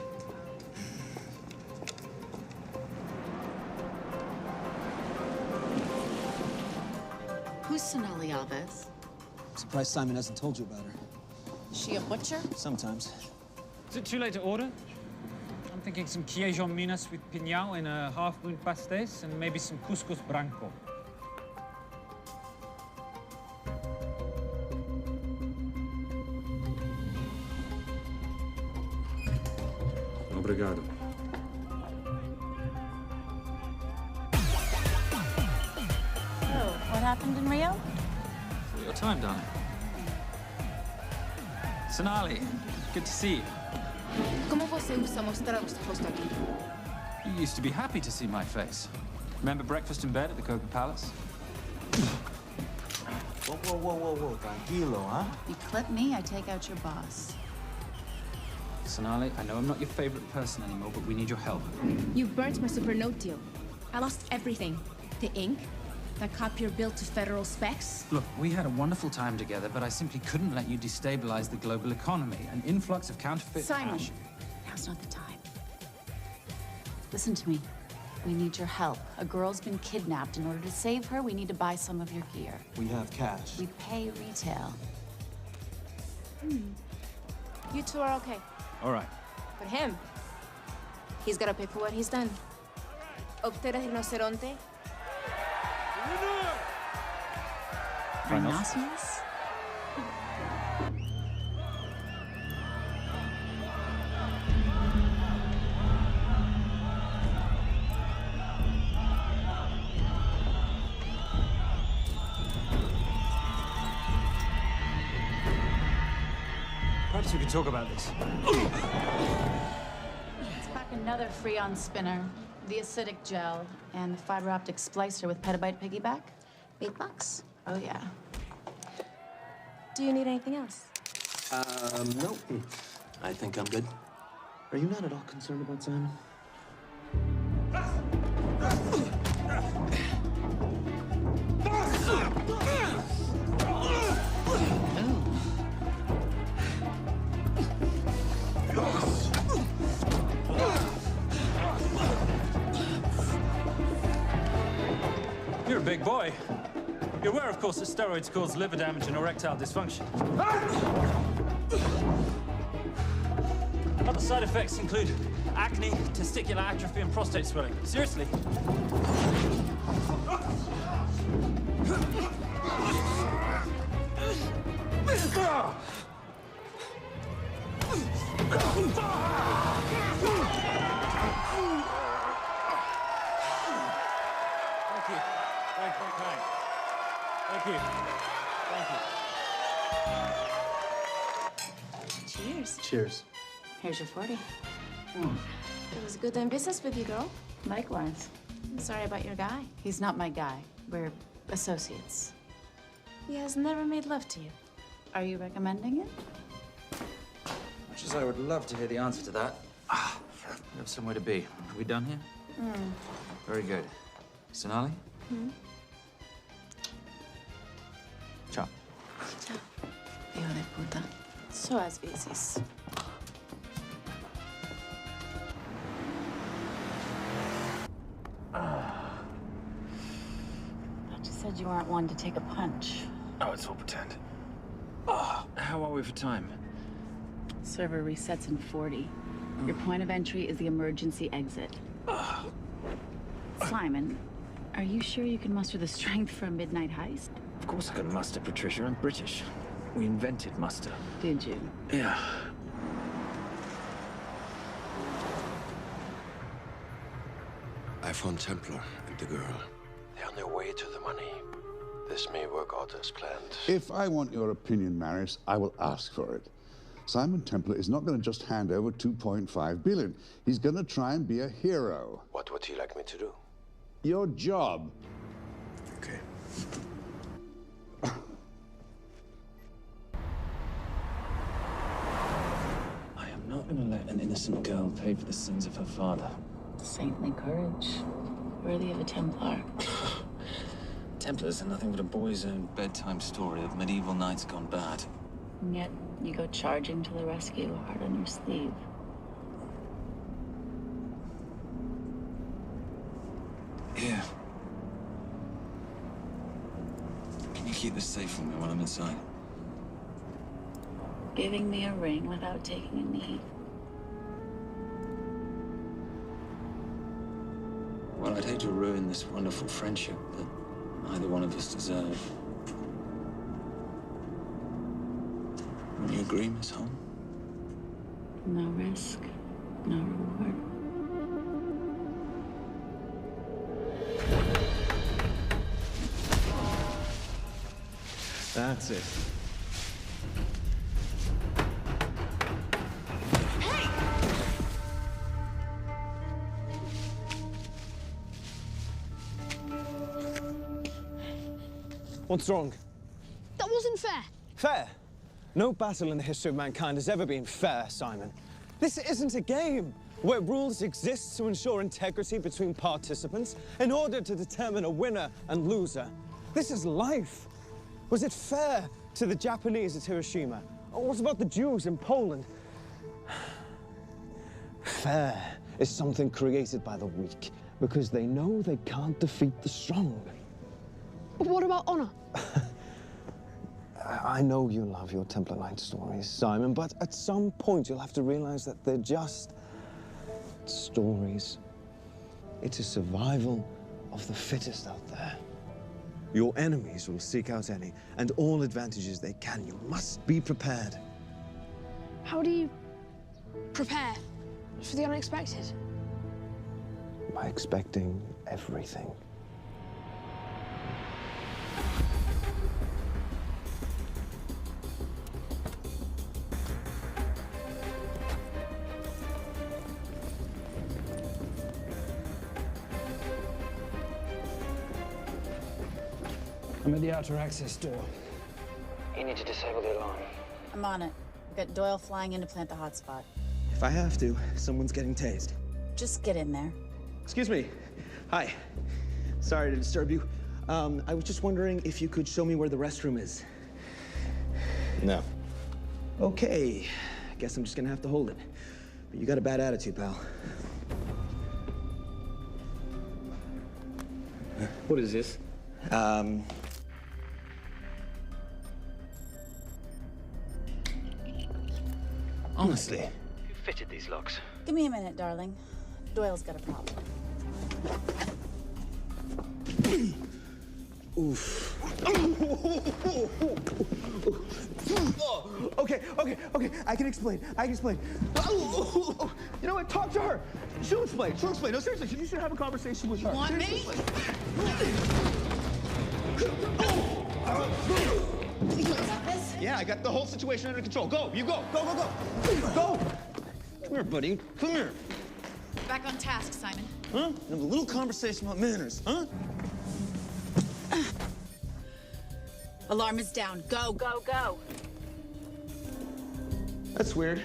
Who's Sonali Alves? Surprised Simon hasn't told you about her. Is she a butcher? Sometimes. Is it too late to order? I'm thinking some queijo minas with piñao in a half-moon pastéis and maybe some couscous branco. Obrigado. Oh, what happened in Rio? For your time, darling. Sonali, good to see you. Como você usa mostrar o rosto aqui? You used to be happy to see my face. Remember breakfast in bed at the Coca Palace? Whoa. Tranquilo, huh? You clip me, I take out your boss. Sonali, I know I'm not your favorite person anymore, but we need your help. You burnt my supernote deal. I lost everything. The ink, the copier built to federal specs. Look, we had a wonderful time together, but I simply couldn't let you destabilize the global economy. An influx of counterfeit Simon, cash. now's not the time. Listen to me. We need your help. A girl's been kidnapped. In order to save her, we need to buy some of your gear. We have cash. We pay retail. You two are okay. All right. But him, he's gotta pay for what he's done. Obtera rinoceronte. Rhinoceros? Perhaps we could talk about this. Let's pack another Freon spinner, the acidic gel, and the fiber optic splicer with petabyte piggyback. $8? Oh, yeah. Do you need anything else? No. I think I'm good. Are you not at all concerned about Simon? You're a big boy. You're aware, of course, that steroids cause liver damage and erectile dysfunction. Other side effects include acne, testicular atrophy, and prostate swelling. Seriously. Thank you. Thank you. Cheers. Cheers. Here's your 40. It was good doing business with you, girl. Likewise. I'm sorry about your guy. He's not my guy. We're associates. He has never made love to you. Are you recommending it? Much as I would love to hear the answer to that, we have somewhere to be. Are we done here? Very good. Sonali? Ciao. Ciao. Hijo de puta. So as veces. Thought you said you weren't one to take a punch. Oh, it's all pretend. How are we for time? Server resets in 40. Your point of entry is the emergency exit. Simon, are you sure you can muster the strength for a midnight heist? Of course I can muster, Patricia. I'm British. We invented muster. Did you? Yeah. I found Templar and the girl. They're on their way to the money. This may work out as planned. If I want your opinion, Maris, I will ask for it. Simon Templar is not going to just hand over 2.5 billion. He's going to try and be a hero. What would he like me to do? Your job. Okay. I am not going to let an innocent girl pay for the sins of her father. Saintly courage. Worthy of a Templar. Templars are nothing but a boy's own bedtime story of medieval knights gone bad. And yet, you go charging to the rescue, heart on your sleeve. Here. Can you keep this safe for me while I'm inside? Giving me a ring without taking a knee. Well, I'd hate to ruin this wonderful friendship that neither one of us deserve. Will you agree, Miss Holm? No risk, no reward. That's it. What's wrong? That wasn't fair. Fair? No battle in the history of mankind has ever been fair, Simon. This isn't a game where rules exist to ensure integrity between participants in order to determine a winner and loser. This is life. Was it fair to the Japanese at Hiroshima? Or what about the Jews in Poland? Fair is something created by the weak because they know they can't defeat the strong. But what about honor? I know you love your Templar Knight stories, Simon, but at some point you'll have to realize that they're just stories. It is survival of the fittest out there. Your enemies will seek out any and all advantages they can. You must be prepared. How do you prepare for the unexpected? By expecting everything. I'm at the outer access door. You need to disable the alarm. I'm on it. We've got Doyle flying in to plant the hotspot. If I have to, someone's getting tased. Just get in there. Excuse me. Hi. Sorry to disturb you. I was just wondering if you could show me where the restroom is. No. Okay. Guess I'm just gonna have to hold it. But you got a bad attitude, pal. What is this? Honestly. Who fitted these locks? Give me a minute, darling. Doyle's got a problem. Oof. Okay. I can explain. You know what? Talk to her. She'll explain. No, seriously, you should have a conversation with her. You want me? Yeah, I got the whole situation under control. Go, you go. Go. Go. Come here, buddy. Come here. Back on task, Simon. Huh? Have a little conversation about manners, huh? Alarm is down. Go. That's weird.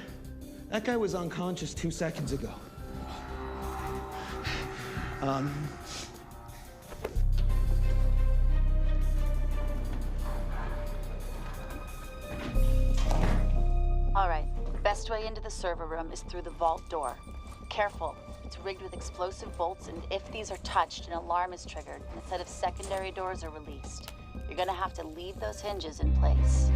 That guy was unconscious 2 seconds ago. All right. Best way into the server room is through the vault door. Careful. It's rigged with explosive bolts, and if these are touched, an alarm is triggered, and a set of secondary doors are released. You're gonna have to leave those hinges in place.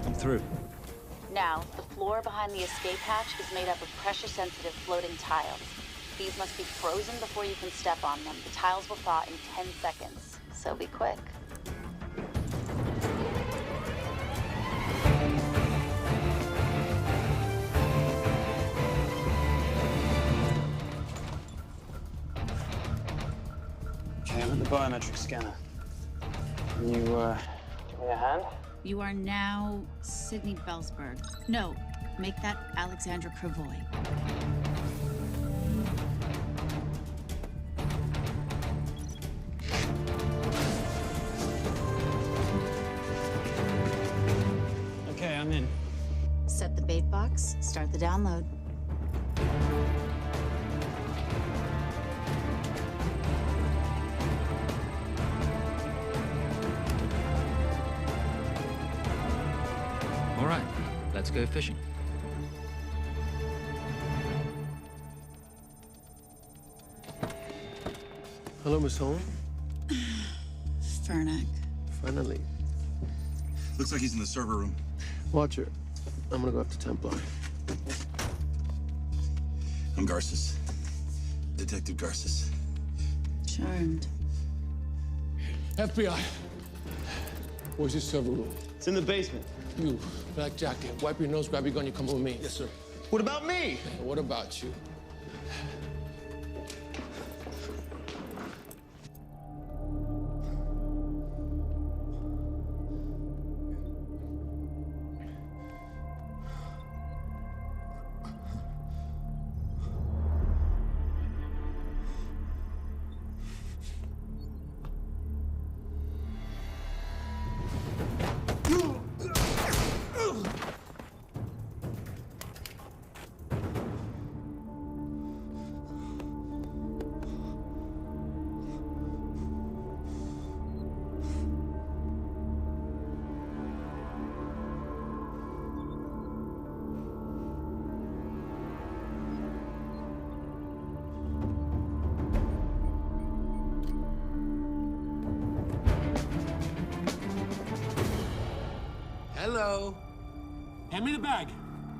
I'm through. Now, the floor behind the escape hatch is made up of pressure-sensitive floating tiles. These must be frozen before you can step on them. The tiles will thaw in 10 seconds, so be quick. Okay, I'm at the biometric scanner. Can you, give me a hand? You are now Sydney Bellsberg. No, make that Alexandra Cravoy. Okay, I'm in. Set the bait box, start the download. All right, let's go fishing. Hello, Miss Holm. Fernack. Finally. Looks like he's in the server room. Watcher, I'm gonna go after Templar. I'm Garces. Detective Garces. Charmed. FBI. Where's your server room? It's in the basement. You, black jacket, wipe your nose, grab your gun, you come with me. Yes, sir. What about me? What about you? Hello. Hand me the bag.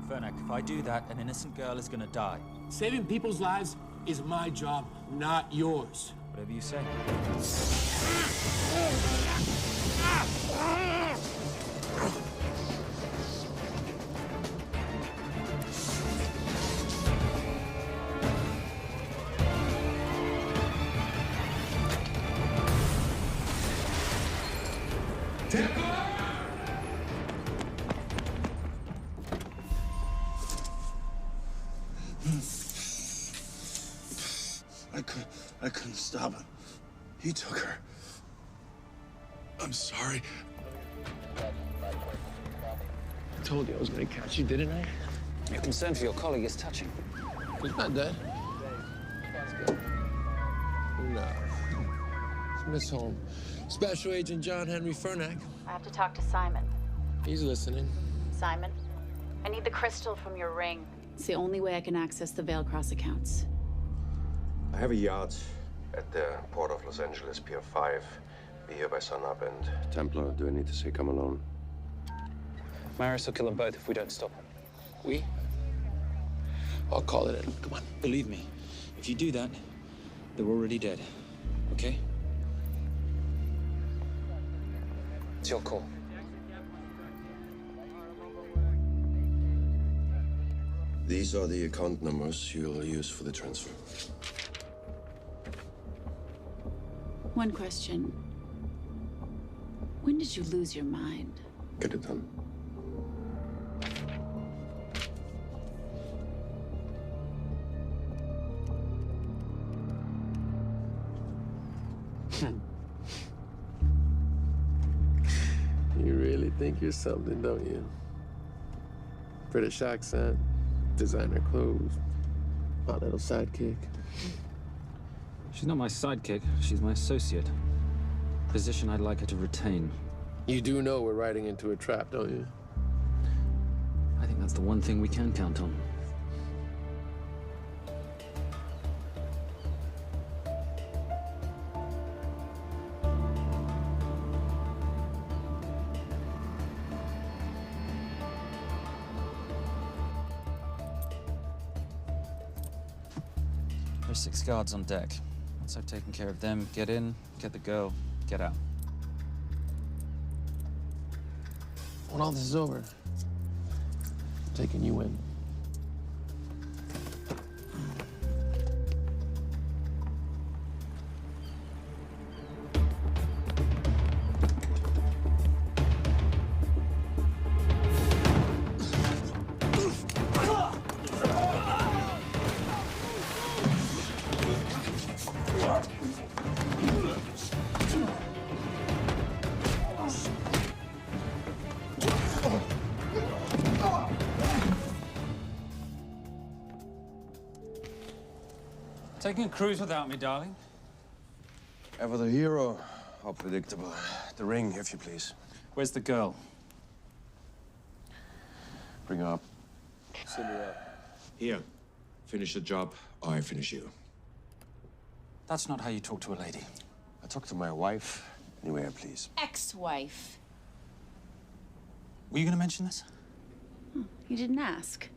Fernack, if I do that, an innocent girl is gonna die. Saving people's lives is my job, not yours. Whatever you say. Stop. He took her. I'm sorry. I told you I was gonna catch you, didn't I? Your concern for your colleague is touching. He's not dead. No. It's Miss Holmes. Special Agent John Henry Furnack. I have to talk to Simon. He's listening. Simon, I need the crystal from your ring. It's the only way I can access the Veil Cross accounts. I have a yacht at the port of Los Angeles, Pier 5. Be here by sunup, and Templar, do I need to say come alone? Maris will kill them both if we don't stop him. We? I'll call it in. Come on. Believe me, if you do that, they're already dead. Okay? It's your call. These are the account numbers you'll use for the transfer. One question. When did you lose your mind? Get it done. You really think you're something, don't you? British accent, designer clothes, my little sidekick. She's not my sidekick. She's my associate. Position I'd like her to retain. You do know we're riding into a trap, don't you? I think that's the one thing we can count on. There's 6 guards on deck. Once I've taken care of them, get in, get the girl, get out. When all this is over, I'm taking you in. Taking a cruise without me, darling? Ever the hero? How predictable. The ring, if you please. Where's the girl? Bring her up. Send her up. Here. Finish the job, or I finish you. That's not how you talk to a lady. I talk to my wife. Anywhere, please. Ex-wife. Were you gonna mention this? You didn't ask.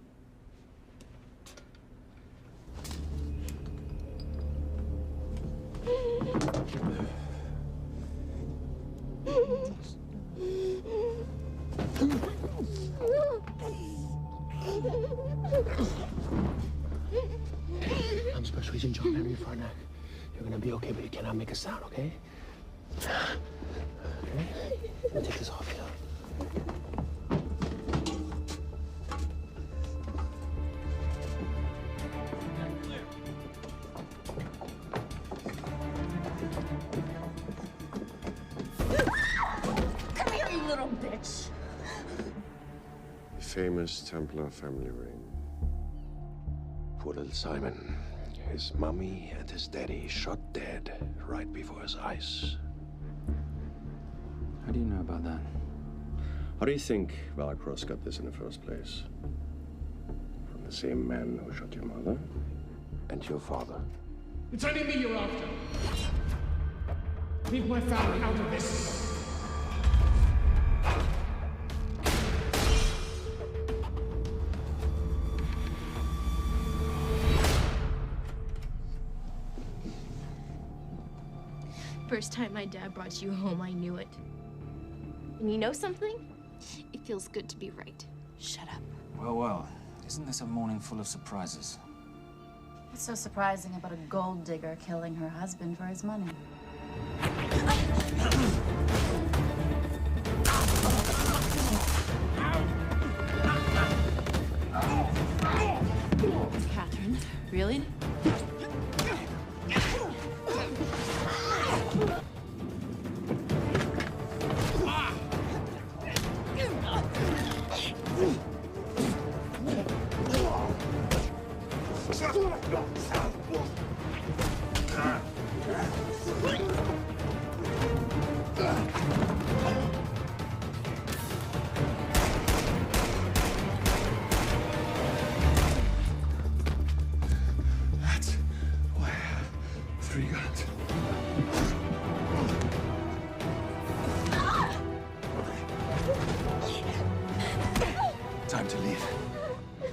I'm Special Agent John Henry Furnack. You're gonna be okay, but you cannot make a sound, okay? Okay? Let me take this off you. Come here, you little bitch. The famous Templar family ring. Poor little Simon. His mummy and his daddy shot dead right before his eyes. How do you know about that? How do you think Valacross got this in the first place? From the same man who shot your mother and your father. It's only me you're after. Leave my family out of this. First time my dad brought you home, I knew it. And you know something? It feels good to be right. Shut up. Well, well. Isn't this a morning full of surprises? What's so surprising about a gold digger killing her husband for his money? Catherine, really?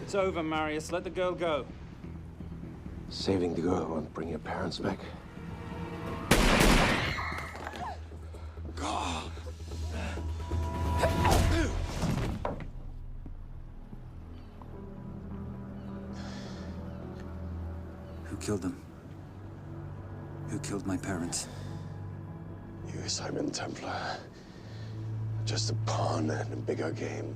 It's over, Marius. Let the girl go. Saving the girl won't bring your parents back. God. Who killed them? Who killed my parents? You, Simon Templar. Just a pawn in a bigger game.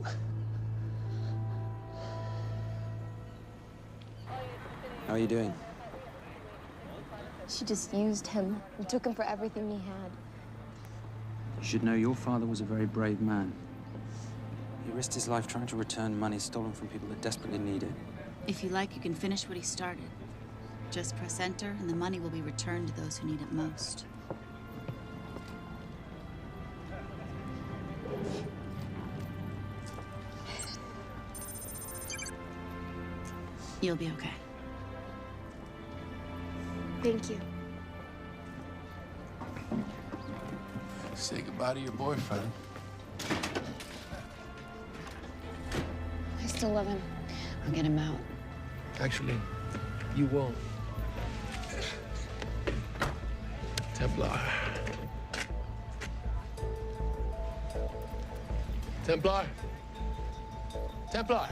How are you doing? She just used him and took him for everything he had. You should know your father was a very brave man. He risked his life trying to return money stolen from people that desperately need it. If you like, you can finish what he started. Just press enter, and the money will be returned to those who need it most. You'll be okay. Thank you. Say goodbye to your boyfriend. I still love him. I'll get him out. Actually, you won't. Templar. Templar. Templar.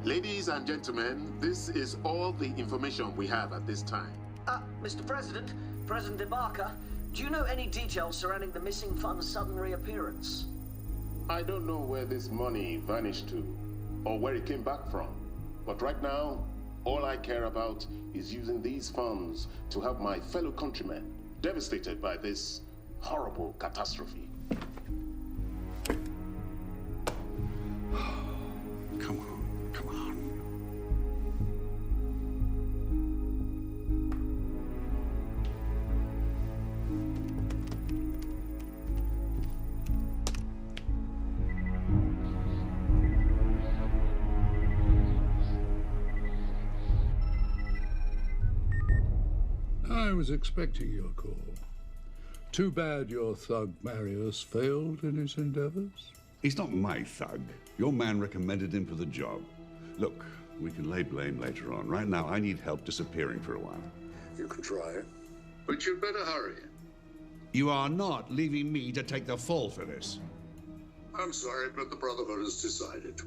Ladies and gentlemen, this is all the information we have at this time. Mr. President, President Ibaka, do you know any details surrounding the missing fund's sudden reappearance? I don't know where this money vanished to, or where it came back from. But right now, all I care about is using these funds to help my fellow countrymen devastated by this horrible catastrophe. Come on, come on. I was expecting your call. Too bad your thug Marius failed in his endeavors. He's not my thug. Your man recommended him for the job. Look, we can lay blame later on. Right now, I need help disappearing for a while. You can try. But you'd better hurry. You are not leaving me to take the fall for this. I'm sorry, but the Brotherhood has decided.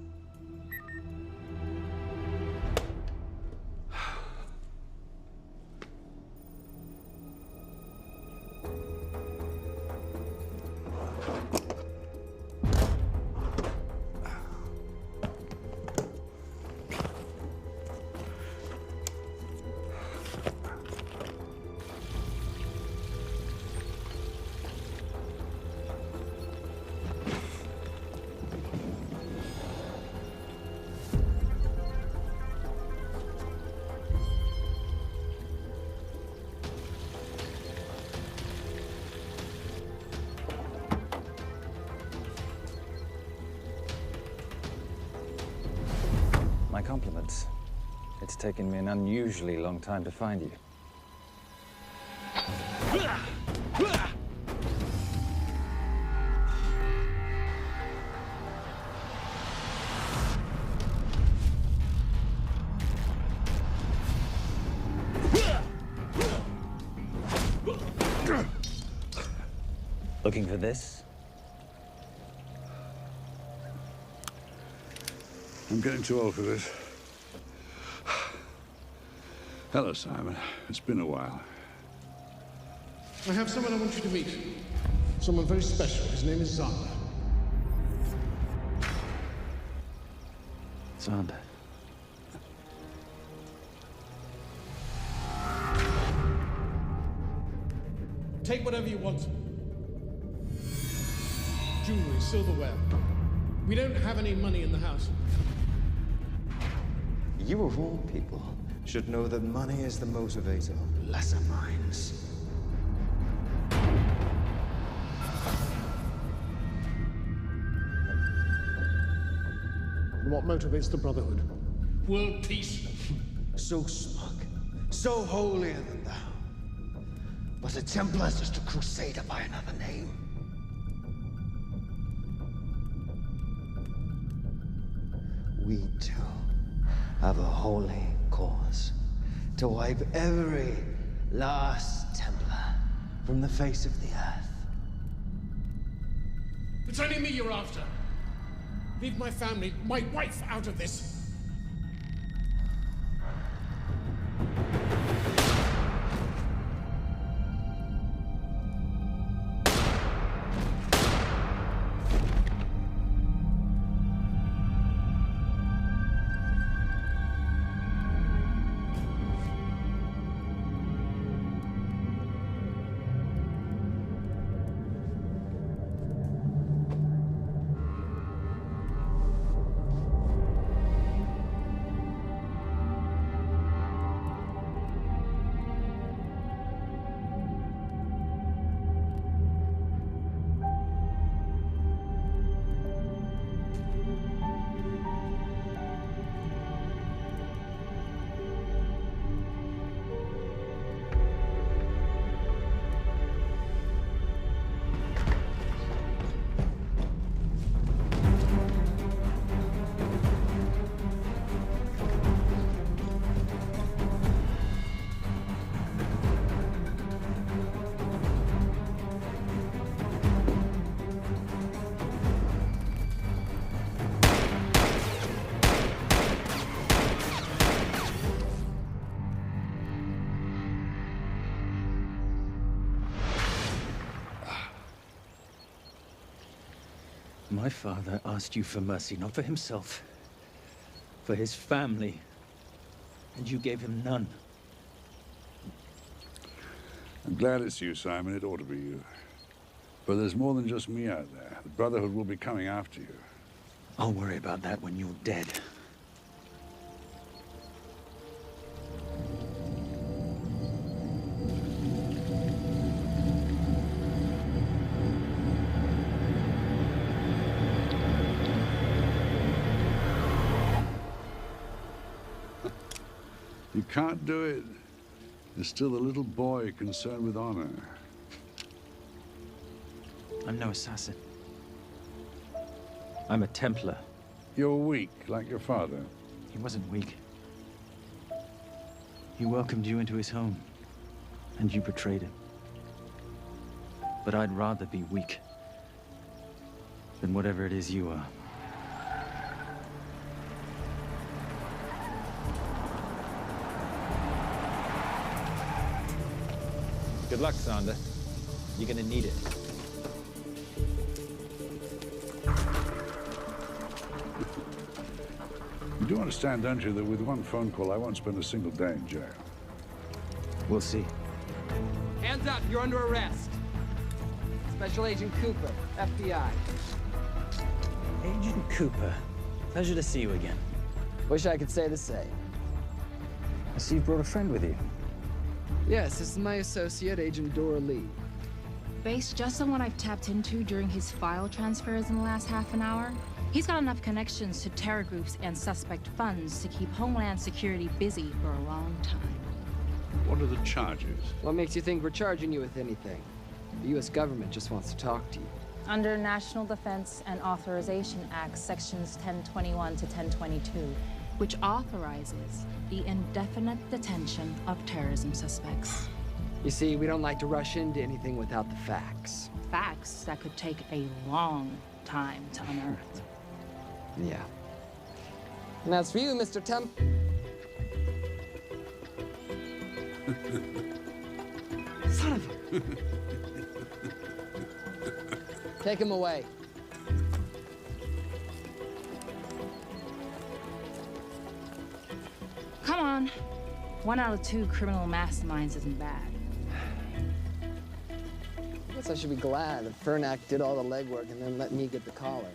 My compliments. It's taken me an unusually long time to find you. Looking for this? I'm getting too old for this. Hello, Simon. It's been a while. I have someone I want you to meet. Someone very special. His name is Zander. Zander. Take whatever you want. Jewelry, silverware. We don't have any money in the house. You of all people should know that money is the motivator of lesser minds. What motivates the Brotherhood? World peace. So smug, so holier than thou. But a Templar's just a crusader by another name. We too have a holy cause to wipe every last Templar from the face of the earth. It's only me you're after. Leave my family, my wife, out of this. My father asked you for mercy, not for himself, for his family, and you gave him none. I'm glad it's you, Simon. It ought to be you. But there's more than just me out there. The Brotherhood will be coming after you. I'll worry about that when you're dead. You can't do it. You're still a little boy concerned with honor. I'm no assassin. I'm a Templar. You're weak, like your father. He wasn't weak. He welcomed you into his home, and you betrayed him. But I'd rather be weak than whatever it is you are. Good luck, Sander. You're gonna need it. You do understand, don't you, that with one phone call, I won't spend a single day in jail. We'll see. Hands up, you're under arrest. Special Agent Cooper, FBI. Agent Cooper, pleasure to see you again. Wish I could say the same. I see you brought a friend with you. Yes, this is my associate, Agent Dora Lee. Based just on what I've tapped into during his file transfers in the last half an hour, he's got enough connections to terror groups and suspect funds to keep Homeland Security busy for a long time. What are the charges? What makes you think we're charging you with anything? The U.S. government just wants to talk to you. Under National Defense and Authorization Act, Sections 1021 to 1022, which authorizes the indefinite detention of terrorism suspects. You see, we don't like to rush into anything without the facts. Facts that could take a long time to unearth. Yeah. And as for you, Mr. Temp... Son of a... Take him away. Come on. 1 out of 2 criminal masterminds isn't bad. I guess I should be glad that Fernak did all the legwork and then let me get the collar.